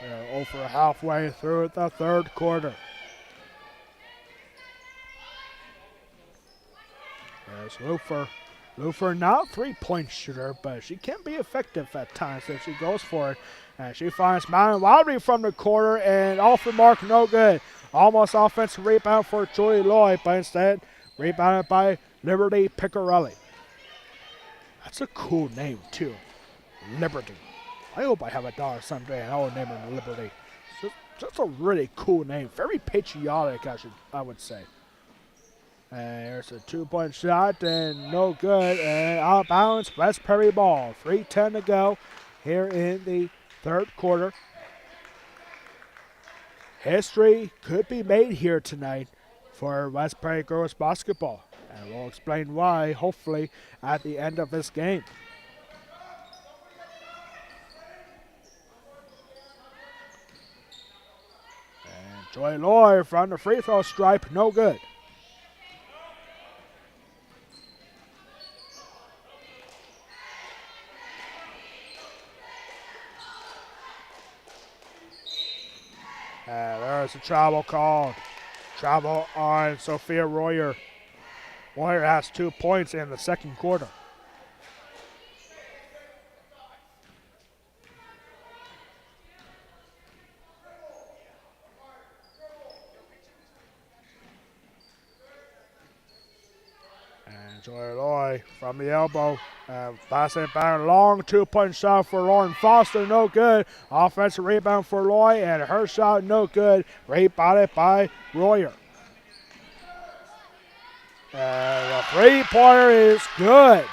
They're over halfway through the third quarter. There's Lufer. Lufer, not a 3-point shooter, but she can be effective at times if she goes for it. And she finds Mountain Wildly from the corner, and off the mark, no good. Almost offensive rebound for Jolie Lloyd, but instead rebounded by Liberty Piccarelli. That's a cool name, too. Liberty. I hope I have a daughter someday and I will name her Liberty. It's just a really cool name. Very patriotic, I would say. And there's a 2-point shot and no good. And out of bounds, West Prairie ball. 3:10 to go here in the third quarter. History could be made here tonight for West Prairie girls basketball. And we'll explain why, hopefully, at the end of this game. Joy Lloyd from the free throw stripe, no good. And there's a travel called. Travel on Sophia Royer. Royer has 2 points in the second quarter. Joy Lloyd from the elbow. Passing back, long 2-point shot for Lauren Foster, no good. Offensive rebound for Lloyd, and her shot no good. Rebounded by Royer. And the 3-pointer is good.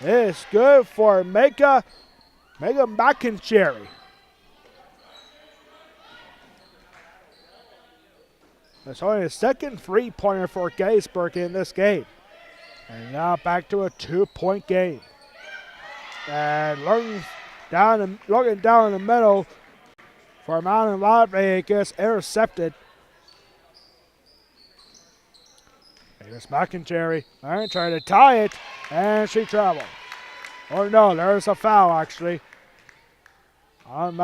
It's good for Mega McIncherry. It's only the second 3-pointer for Gettysburg in this game. And now back to a 2-point game. And looking down in the middle for Mountain Wildly, it gets intercepted. Here's McIncherry. Trying to tie it, and she traveled. Or no, there's a foul actually on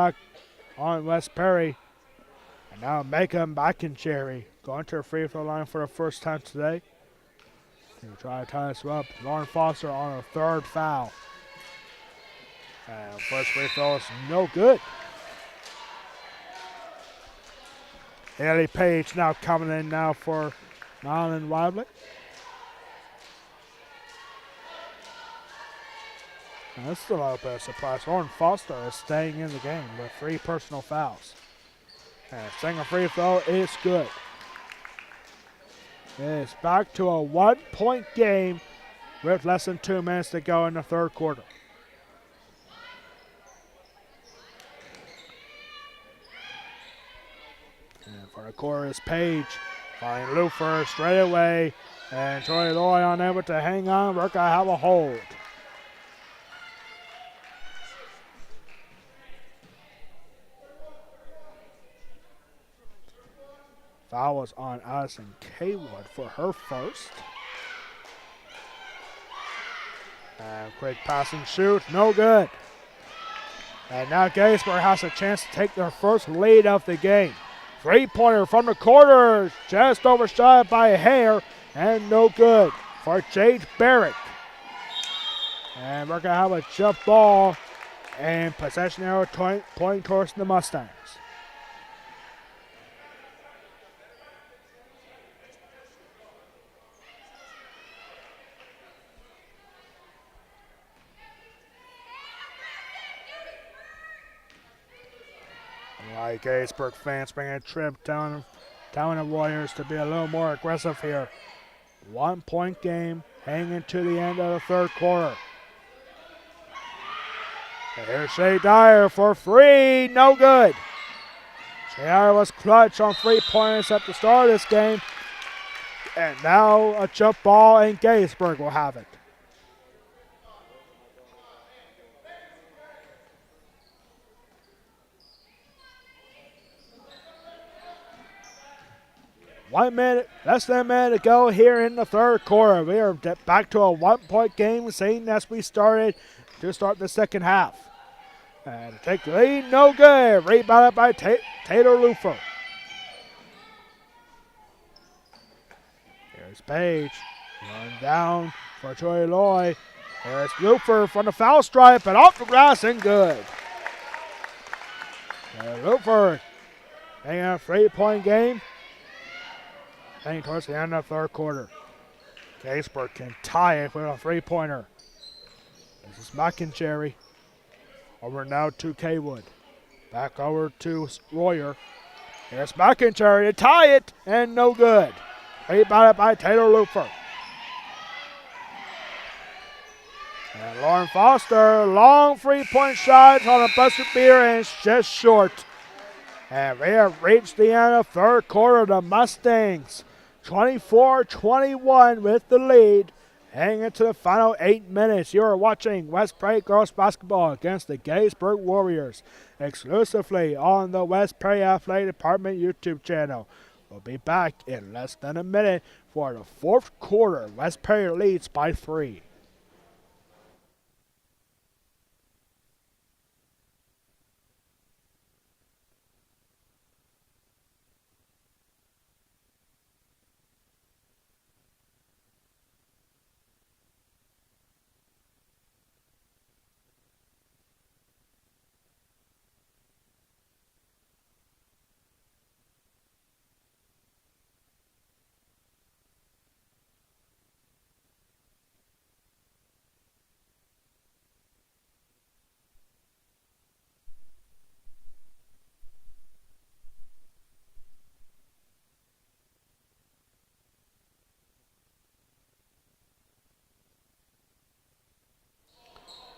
West Prairie. And now Megan McIncherry going to the free throw line for the first time today. They try to tie this up. Lauren Foster on a 3rd foul. And first free throw is no good. Haley Page now coming in now for Mountain Wildly. Now, this is a little bit of a surprise. Lauren Foster is staying in the game with 3 personal fouls. And second free throw is good. It's back to a 1-point game with less than 2 minutes to go in the third quarter. And for the quarter is Page. Finding Lufer straight away. And Joy Lloyd unable to hang on. We're going to have a hold. Foul was on Addison Kaywood for her first. And quick pass and shoot, no good. And now Gettysburg has a chance to take their first lead of the game. 3-pointer from the corner, just overshot by a hair, and no good for Jade Barrett. And we're going to have a jump ball and possession arrow pointing towards the Mustangs. Like Gettysburg fans bring a trip down the Warriors to be a little more aggressive here. 1 point game hanging to the end of the third quarter. And here's Shea Dyer for three, no good. Shea Dyer was clutch on 3 points at the start of this game. And now a jump ball and Gettysburg will have it. Less than a minute to go here in the third quarter. We are back to a 1 point game, same as we started to start the second half. And take the lead, no good. Rebounded by Taylor Lufer. Here's Page. Run down for Troy Loy. Here's Lufer from the foul stripe and off the glass and good. Lufer hanging a 3 point game. Heading towards the end of the third quarter. Gettysburg can tie it with a 3-pointer. This is McIncherry. Over now to Kaywood. Back over to Royer. Here's McIncherry to tie it, and no good. Rebounded by Taylor Lufer. And Lauren Foster, long 3-point shot on a buzzer beater, and it's just short. And we have reached the end of third quarter. The Mustangs 24-21 with the lead. Hanging into the final 8 minutes. You are watching West Prairie Girls Basketball against the Gettysburg Warriors exclusively on the West Prairie Athletic Department YouTube channel. We'll be back in less than a minute for the fourth quarter. West Prairie leads by 3.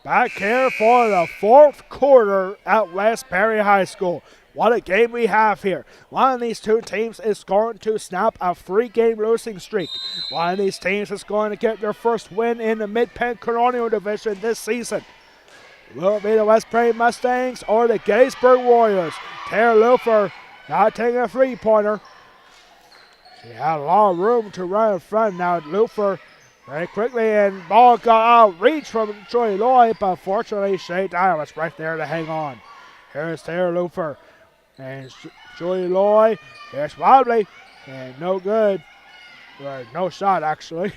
Back here for the fourth quarter at West Prairie High School. What a game we have here. One of these two teams is going to snap a 3-game losing streak. One of these teams is going to get their first win in the Mid-Penn Colonial Division this season. Will it be the West Prairie Mustangs or the Gettysburg Warriors? Taylor Lufer now taking a 3-pointer. She had a lot of room to run in front. Now Lufer very quickly, and ball got out reach from Joey Lloyd, but fortunately Shea Dyer was right there to hang on. Here's Taylor Lufer and Joey Lloyd. Here's Wadley, and no good. Or no shot, actually.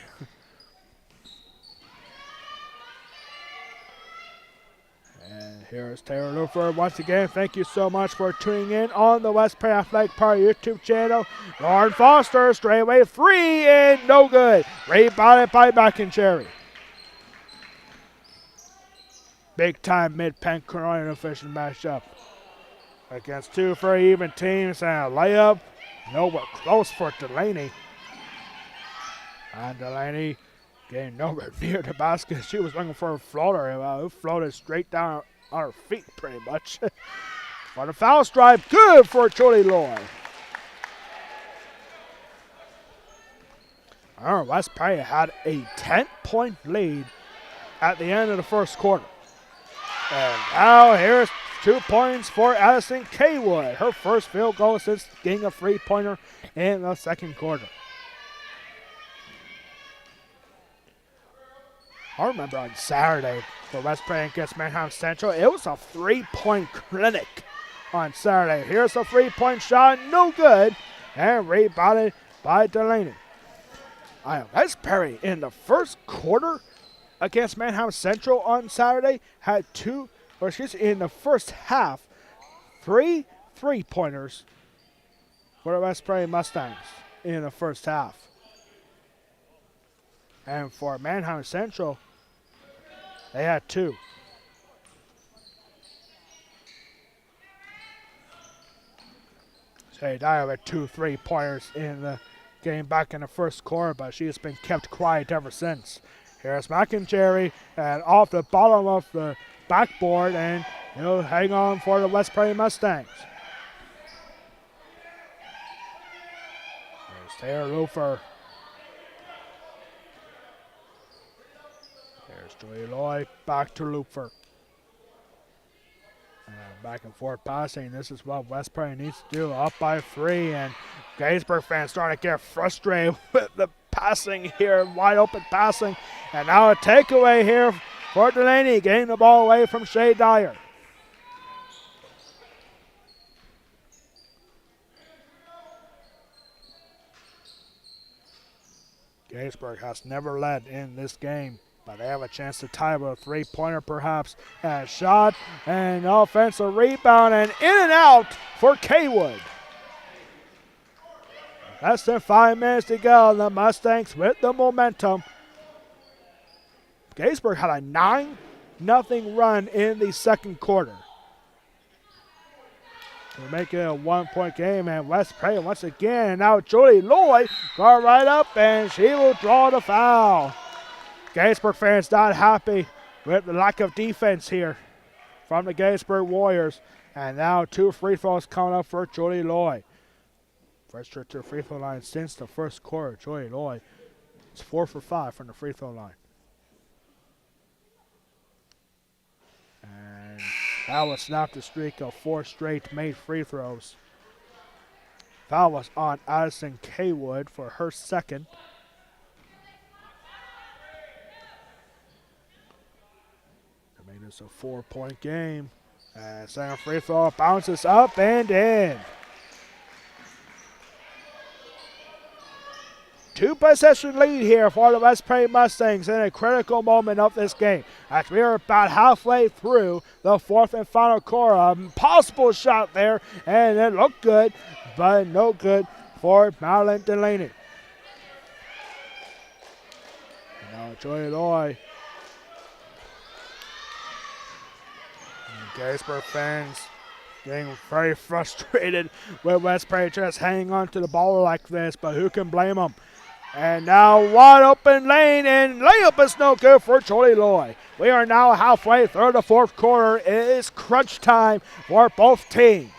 And here's Taylor Lufer once again. Thank you so much for tuning in on the West Prairie Athletic Park YouTube channel. Lauren Foster, straightaway 3 and no good. Rebounded by McIncherry. Big time Mid-Penn Colonial Division matchup against two very even teams, and a layup nowhere close for Delaney. And Delaney getting nowhere near the basket. She was looking for a floater. It floated straight down on her feet pretty much. For the foul stripe, good for Jody Lloyd. West Prairie had a 10-point lead at the end of the first quarter. And now here's 2 points for Addison Kaywood. Her first field goal since getting a 3-pointer in the second quarter. I remember on Saturday for West Prairie against Manhattan Central, it was a 3-point clinic on Saturday. Here's a 3-point shot, no good, and rebounded by Delaney. West Prairie in the first quarter against Manhattan Central on Saturday had in the first half, 3 3-pointers for the West Prairie Mustangs in the first half. And for Manhattan Central, they had 2. Shea Dyer with 2 3-pointers in the game back in the first quarter, but she has been kept quiet ever since. Here's McIntyre, and off the bottom of the backboard, and hang on for the West Prairie Mustangs. There's Taylor Lufer. There's Joey Lloyd, back to Lufer. And back and forth passing. This is what West Prairie needs to do. Up by 3, and Gettysburg fans starting to get frustrated with the passing here, wide open passing. And now a takeaway here for Delaney, getting the ball away from Shea Dyer. Gettysburg has never led in this game, but they have a chance to tie with a 3-pointer perhaps. And a shot, and offensive rebound, and in and out for Kaywood. Less than 5 minutes to go, and the Mustangs with the momentum. Gettysburg had a 9-0 run in the second quarter. We're making it a 1-point game, and West Prairie once again. And now Julie Lloyd got right up, and she will draw the foul. Gettysburg fans not happy with the lack of defense here from the Gettysburg Warriors. And now 2 free throws coming up for Julie Lloyd. First trip to the free throw line since the first quarter. Julie Lloyd is 4 for 5 from the free throw line. And that will snap the streak of 4 straight made free throws. Foul was on Addison Kaywood for her second. That made this a 4-point game. And second free throw bounces up and in. 2-possession lead here for the West Prairie Mustangs in a critical moment of this game. As we are about halfway through the 4th and final quarter. A possible shot there, and it looked good, but no good for Madeline Delaney. And now Joey Lloyd. Gettysburg fans getting very frustrated with West Prairie just hanging on to the ball like this, but who can blame them? And now wide open lane, and layup is no good for Jolie Lloyd. We are now halfway through the 4th quarter. It is crunch time for both teams.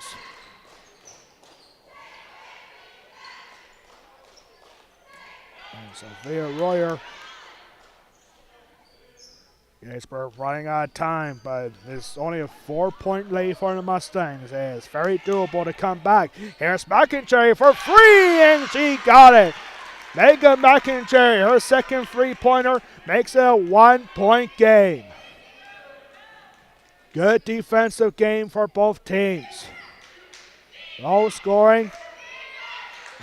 And Sophia Royer. Gettysburg running out of time, but it's only a 4-point lead for the Mustangs. It's very doable to come back. Here's McIntyre for 3, and she got it. Megan McIntyre, her second 3-pointer, makes it a 1-point game. Good defensive game for both teams. Low scoring.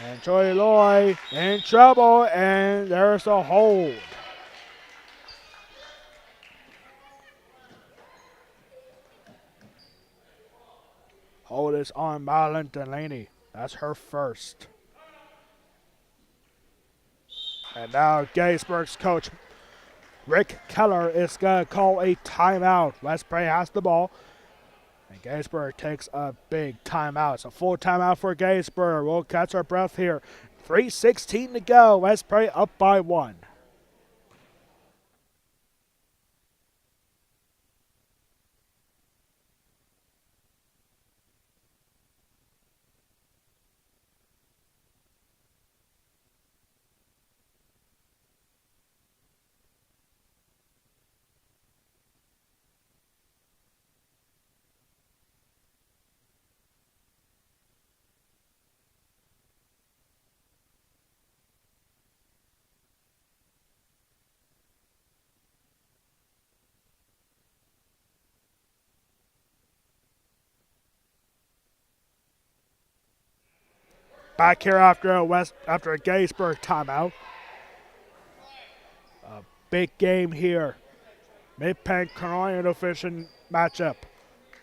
And Joey Lloyd in trouble, and there's a hold. Hold is on Madeline Delaney. That's her first. And now Gettysburg's coach, Rick Keller, is going to call a timeout. West Prairie has the ball. And Gettysburg takes a big timeout. It's a full timeout for Gettysburg. We'll catch our breath here. 3:16 to go. West Prairie up by 1. Back here after a Gettysburg timeout. A big game here. Mid-Penn Colonial Division matchup.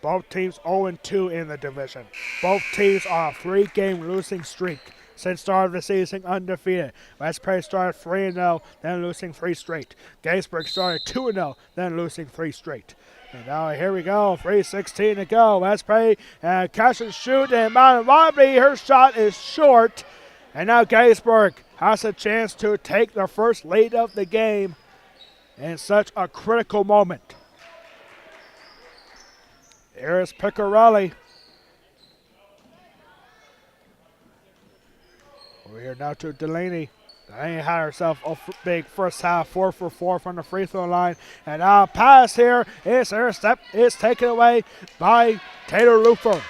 Both teams 0-2 in the division. Both teams on a 3-game losing streak. since start of the season undefeated. West Prairie started 3-0, then losing 3 straight. Gettysburg started 2-0, then losing 3 straight. And now here we go, 3:16 to go. West Prairie catch and shoot, and Mountain Wobbly, her shot is short. And now Gettysburg has a chance to take their first lead of the game in such a critical moment. Here is Piccarelli. Over here now to Delaney. Delaney had herself a big first half, 4 for 4 from the free throw line. And now pass here is intercept, is taken away by Taylor Lufer.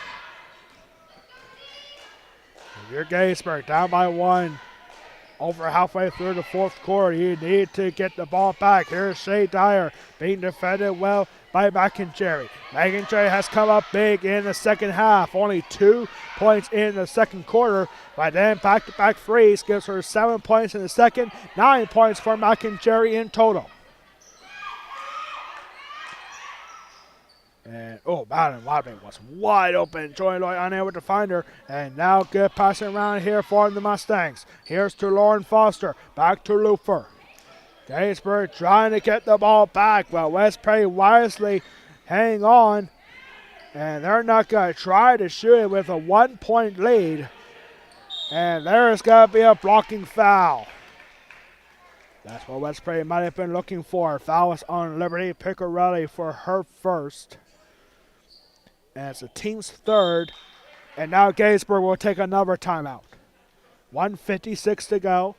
Your Gettysburg down by 1. Over halfway through the fourth quarter, you need to get the ball back. Here's Shea Dyer being defended well by McIntyre. McIntyre has come up big in the second half. Only 2 points in the second quarter. But then back-to-back threes gives her 7 points in the second, 9 points for McIntyre in total. And, Mountain Wobbly was wide open. Joy Lloyd unable to find her. And now good passing around here for the Mustangs. Here's to Lauren Foster. Back to Lufer. Gettysburg trying to get the ball back, but West Prairie wisely hang on. And they're not going to try to shoot it with a 1-point lead. And there's going to be a blocking foul. That's what West Prairie might have been looking for. Foul was on Liberty Piccarelli for her first. And it's the team's third. And now Gettysburg will take another timeout. 1:56 to go.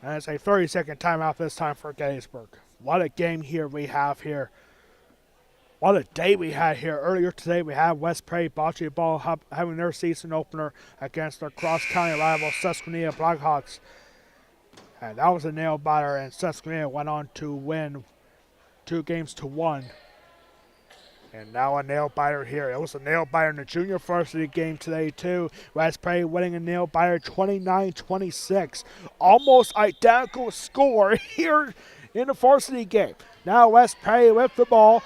And it's a 30-second timeout this time for Gettysburg. What a game here we have here. What a day we had here. Earlier today we had West Prairie Bocce Ball having their season opener against their cross-county rival Susquehanna Blackhawks. And that was a nail-biter, and Susquehanna went on to win 2-1. And now a nail-biter here. It was a nail-biter in the junior varsity game today, too. West Prairie winning a nail-biter 29-26. Almost identical score here in the varsity game. Now West Prairie with the ball.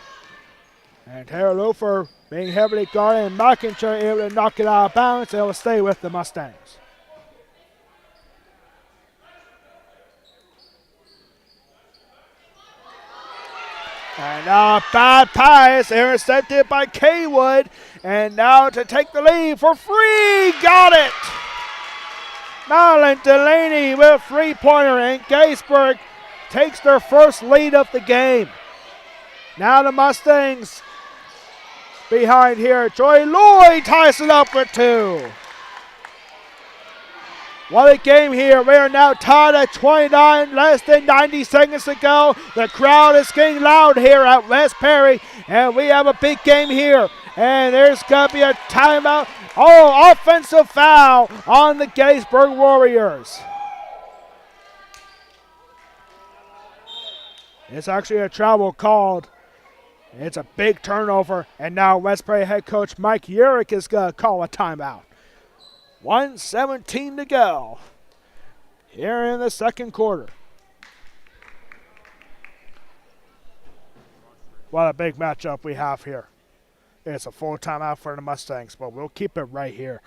And Taylor Lufer being heavily guarded, and McIntyre able to knock it out of bounds. It will stay with the Mustangs. And now a bad pass, intercepted by Kaywood. And now to take the lead for free. Got it! Madeline Delaney with three-pointer, and Gettysburg takes their first lead of the game. Now the Mustangs behind here. Joy Lloyd ties it up with 2. What a game here. We are now tied at 29, less than 90 seconds to go. The crowd is getting loud here at West Prairie, and we have a big game here. And there's going to be a timeout. Offensive foul on the Gettysburg Warriors. It's actually a travel called. It's a big turnover, and now West Prairie head coach Mike Urich is going to call a timeout. 1:17 to go here in the second quarter. What a big matchup we have here. It's a full timeout for the Mustangs, but we'll keep it right here.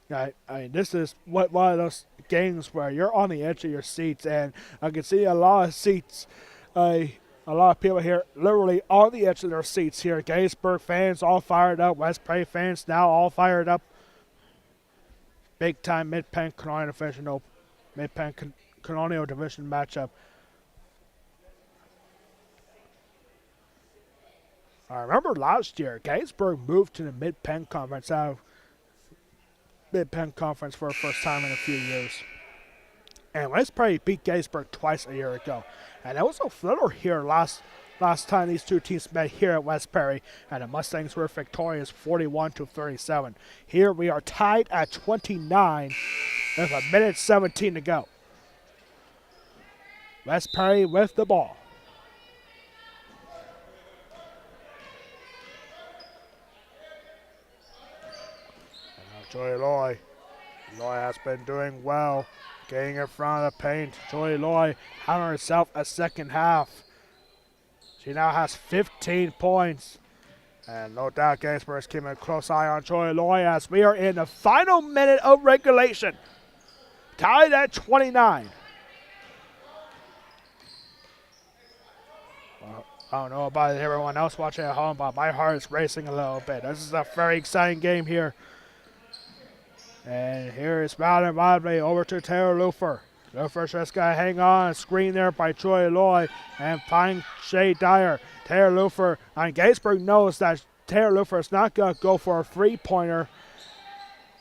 I mean, this is one of those games where you're on the edge of your seats, and I can see a lot of seats, a lot of people here literally on the edge of their seats here. Gettysburg fans all fired up. West Prairie fans now all fired up. Big time Mid-Penn Colonial Division matchup. I remember last year, Gettysburg moved to the Mid-Penn Conference for the first time in a few years. And West Prairie beat Gettysburg twice a year ago. And it was a flitter here last time these two teams met here at West Prairie, and the Mustangs were victorious 41-37. Here we are tied at 29 with 1:17 to go. West Prairie with the ball. And now Joy Lloyd. Lloyd has been doing well, getting in front of the paint. Joy Lloyd having herself a second half. She now has 15 points And no doubt Gettysburg is keeping a close eye on Joey Loy as we are in the final minute of regulation. Tied at 29. I don't know about everyone else watching at home, but my heart is racing a little bit. This is a very exciting game here. And here is Mountain Wildly over to Taylor Lufer. Lufer's just got to hang on. Screen there by Joey Loy and find Shea Dyer. Taylor Lufer, and Gettysburg knows that Taylor Lufer is not going to go for a three-pointer.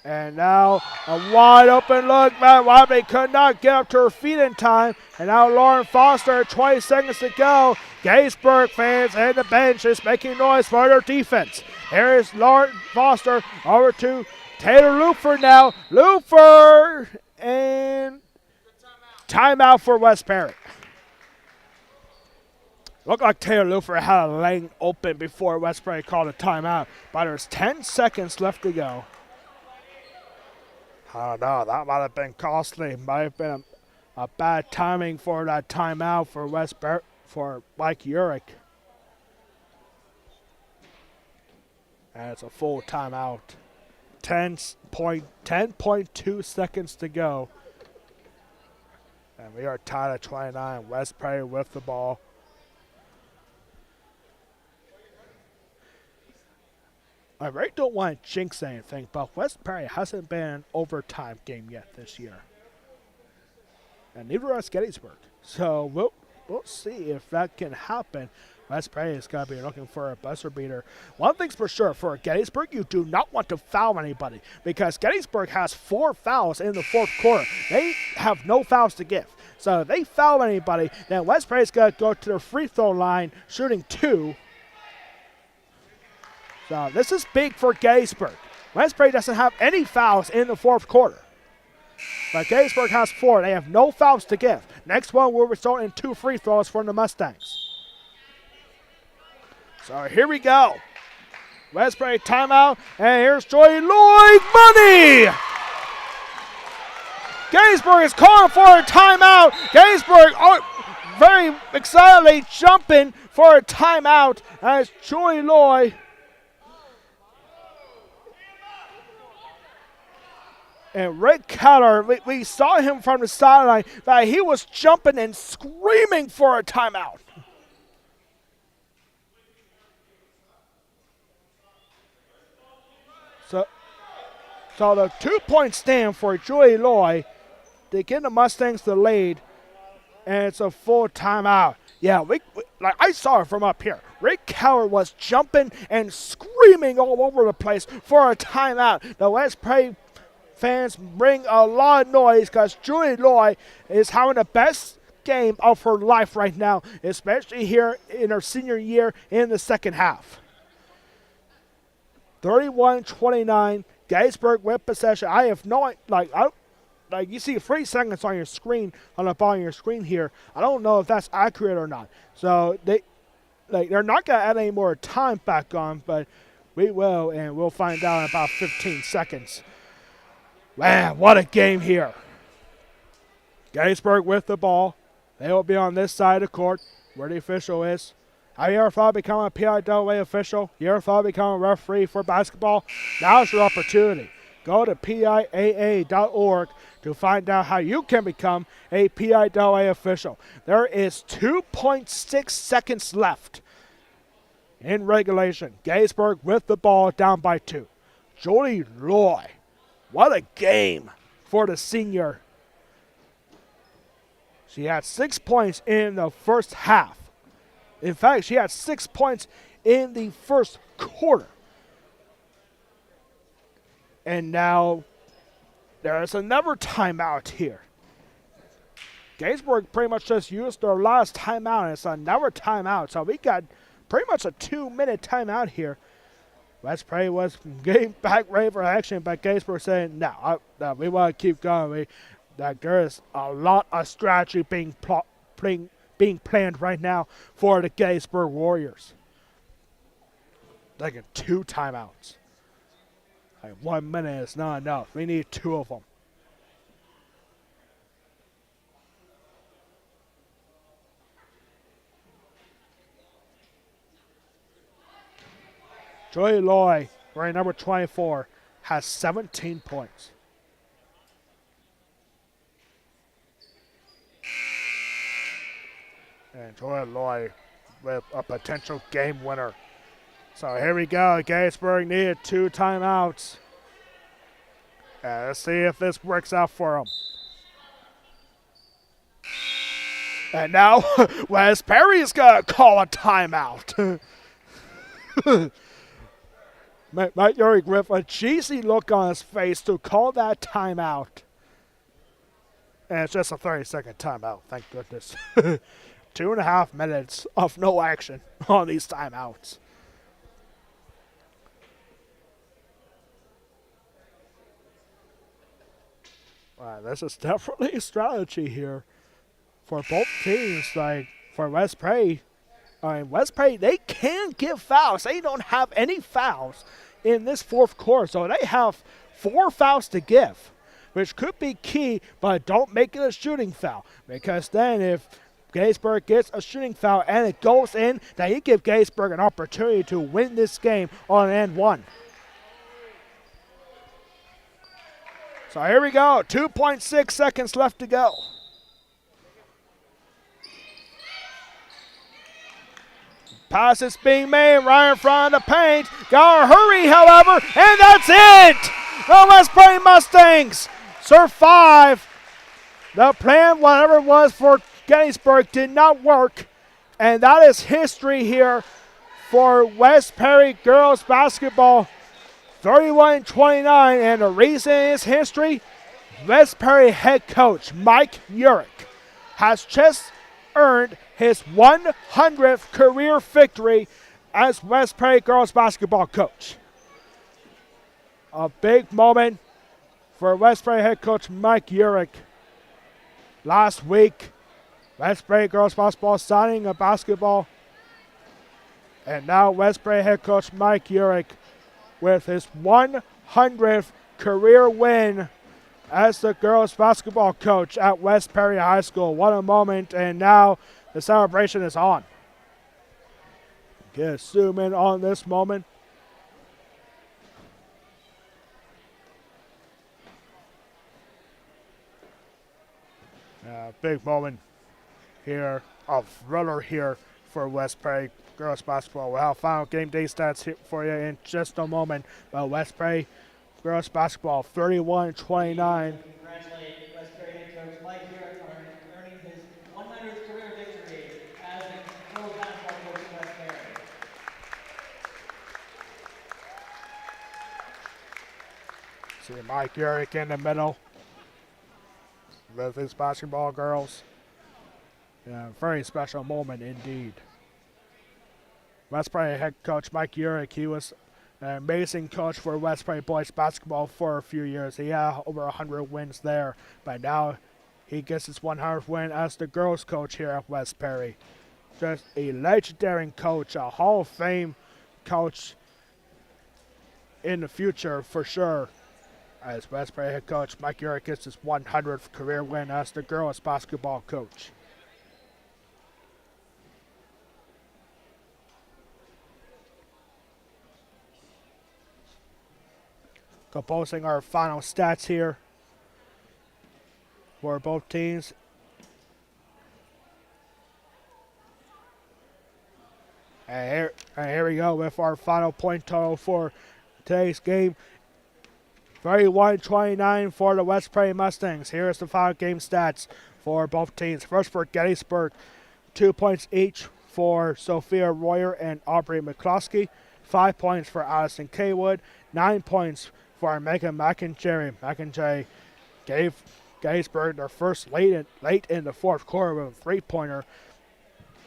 And now a wide open look. Matt Wildly could not get up to her feet in time. And now Lauren Foster, 20 seconds to go. Gettysburg fans and the bench is making noise for their defense. Here is Lauren Foster over to Taylor Lufer now. Lufer and timeout for West Perry. Looked like Taylor Lufer had a lane open before West Perry called a timeout. But there's 10 seconds left to go. I don't know. That might have been costly. Might have been a bad timing for that timeout for Mike Urich. And it's a full timeout. 10.2 seconds to go. And we are tied at 29. West Perry with the ball. I really don't want to jinx anything, but West Perry hasn't been an overtime game yet this year. And neither has Gettysburg. So we'll see if that can happen. West Perry is going to be looking for a buzzer beater. One thing's for sure, for Gettysburg, you do not want to foul anybody because Gettysburg has 4 fouls in the fourth quarter. They have no fouls to give. So if they foul anybody, then West Perry is going to go to the free throw line shooting 2. So this is big for Gettysburg. West Perry doesn't have any fouls in the fourth quarter. But Gettysburg has 4. They have no fouls to give. Next one will result in 2 free throws for the Mustangs. So here we go. West Perry timeout. And here's Joy Lloyd Money. Gettysburg is calling for a timeout. Gettysburg very excitedly jumping for a timeout as Joy Lloyd. And Rick Keller, we saw him from the sideline that he was jumping and screaming for a timeout. So the 2-point stand for Joey Loy to get the Mustangs the lead, and it's a full timeout. Yeah, like I saw it from up here. Rick Keller was jumping and screaming all over the place for a timeout. The West Perry fans bring a lot of noise because Julie Loy is having the best game of her life right now, especially here in her senior year in the second half. 31-29, Gettysburg with possession. I have no, you see 3 seconds on your screen, on the bottom of your screen here. I don't know if that's accurate or not. So they're not going to add any more time back on, but we will, and we'll find out in about 15 seconds. Man, what a game here. Gettysburg with the ball. They will be on this side of the court where the official is. Have you ever thought of becoming a PIAA official? You ever thought of becoming a referee for basketball? Now's your opportunity. Go to PIAA.org to find out how you can become a PIAA official. There is 2.6 seconds left in regulation. Gettysburg with the ball down by 2. Jolie Loy. What a game for the senior. She had 6 points in the first half. In fact, she had 6 points in the first quarter. And now there's another timeout here. Gettysburg pretty much just used their last timeout, and it's another timeout. So we got pretty much a 2-minute timeout here. West Perry was getting back ready for action, but Gettysburg saying, no, we want to keep going. There is a lot of strategy being planned right now for the Gettysburg Warriors. Taking 2 timeouts. 1 minute is not enough. We need 2 of them. Joy Loy, wearing number 24, has 17 points. And Joy Loy with a potential game winner. So here we go. Gettysburg needed 2 timeouts. Let's see if this works out for them. And now Wes Perry's going to call a timeout. Mike Urick with a cheesy look on his face to call that timeout. And it's just a 30-second timeout, thank goodness. 2.5 minutes of no action on these timeouts. Wow, this is definitely a strategy here for both teams. Like for West Prairie, West Prairie, they can give fouls. They don't have any fouls in this fourth quarter, so they have 4 fouls to give, which could be key, but don't make it a shooting foul, because then if Gettysburg gets a shooting foul and it goes in, then you give Gettysburg an opportunity to win this game on end one. So here we go, 2.6 seconds left to go. Pass is being made right in front of the paint. Gotta hurry, however, and that's it! The West Prairie Mustangs survive. The plan, whatever it was for Gettysburg, did not work. And that is history here for West Prairie girls basketball. 31-29, and the reason is history. West Prairie head coach Mike Urick has just earned his 100th career victory as West Prairie girls basketball coach. A big moment for West Prairie head coach Mike Urick. Last week, West Prairie girls basketball signing a basketball, and now West Prairie head coach Mike Urick with his 100th career win as the girls basketball coach at West Prairie High School. What a moment, and now the celebration is on. Get a zoom in on this moment. Big moment here, a thriller here for West Prairie girls basketball. We'll have final game day stats here for you in just a moment. But West Prairie girls basketball 31-29. Congratulate West Prairie head coach Mike Urick on earning his 100th career victory as the girls basketball coach of West Prairie. See Mike Urick in the middle with his basketball girls. Yeah, very special moment indeed. West Prairie head coach Mike Urick, he was an amazing coach for West Prairie boys basketball for a few years. He had over 100 wins there, but now he gets his 100th win as the girls coach here at West Prairie. Just a legendary coach, a Hall of Fame coach in the future for sure. As West Prairie head coach Mike Urick gets his 100th career win as the girls basketball coach. Composing our final stats here for both teams. And here we go with our final point total for today's game. 31-29 for the West Prairie Mustangs. Here is the final game stats for both teams. First for Gettysburg, 2 points each for Sophia Royer and Aubrey McCloskey. 5 points for Allison Kaywood. 9 points for Megan McInjerry. McInjerry gave Gettysburg their first late in the fourth quarter with a three-pointer.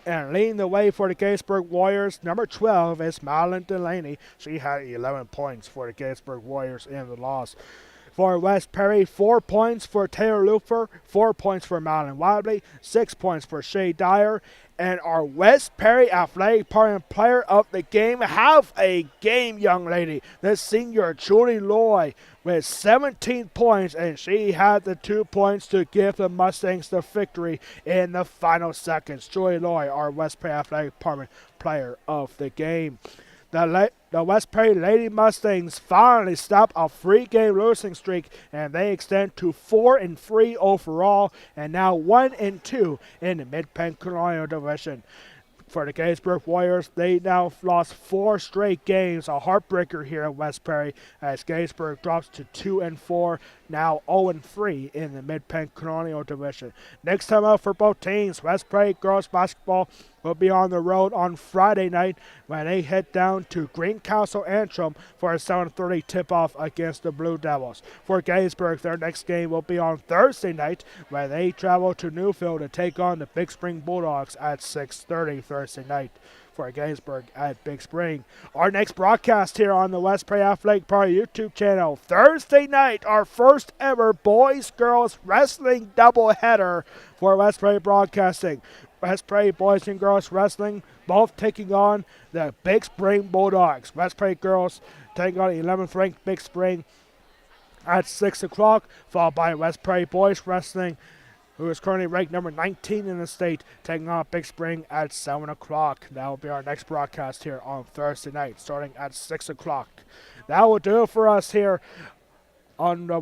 And leading the way for the Gettysburg Warriors, number 12 is Madeline Delaney. She had 11 points for the Gettysburg Warriors in the loss. For West Prairie, 4 points for Taylor Looper, 4 points for Madeline Wadley, 6 points for Shay Dyer. And our West Prairie Athletic Department player of the game, have a game, young lady. The senior, Julie Loy, with 17 points, and she had the 2 points to give the Mustangs the victory in the final seconds. Julie Loy, our West Prairie Athletic Department player of the game. The West Prairie Lady Mustangs finally stop a 3-game losing streak, and they extend to 4-3 overall, and now 1-2 in the Mid-Penn Colonial Division. For the Gettysburg Warriors, they now lost 4 straight games, a heartbreaker here at West Prairie, as Gettysburg drops to 2-4, now 0-3 in the Mid-Penn Colonial Division. Next time out for both teams, West Prairie girls basketball will be on the road on Friday night when they head down to Greencastle Antrim for a 7:30 tip-off against the Blue Devils. For Gettysburg, their next game will be on Thursday night when they travel to Newfield to take on the Big Spring Bulldogs at 6:30 Thursday night. For Gettysburg at Big Spring. Our next broadcast here on the West Prairie Athletic Park YouTube channel, Thursday night, our first ever boys-girls wrestling doubleheader for West Prairie Broadcasting. West Prairie boys and girls wrestling, both taking on the Big Spring Bulldogs. West Prairie girls taking on 11th ranked Big Spring at 6 o'clock, followed by West Prairie boys wrestling, who is currently ranked number 19 in the state, taking on Big Spring at 7 o'clock. That will be our next broadcast here on Thursday night, starting at 6 o'clock. That will do it for us here on the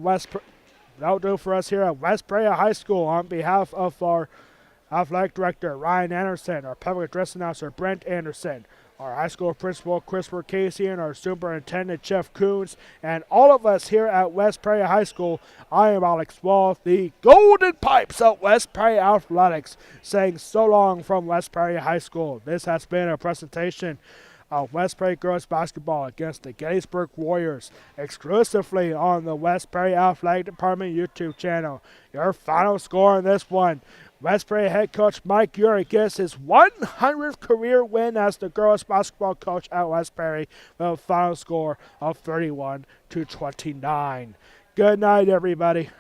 That will do it for us here at West Prairie High School. On behalf of our athletic director Ryan Anderson, our public address announcer Brent Anderson, our high school principal Christopher Casey, and our superintendent Jeff Coons, and all of us here at West Prairie High School, I am Alex Wall, the Golden Pipes of West Prairie Athletics, saying so long from West Prairie High School. This has been a presentation of West Prairie girls basketball against the Gettysburg Warriors, exclusively on the West Prairie Athletic Department YouTube channel. Your final score in this one: West Prairie head coach Mike Urey gets his 100th career win as the girls basketball coach at West Prairie with a final score of 31-29. Good night, everybody.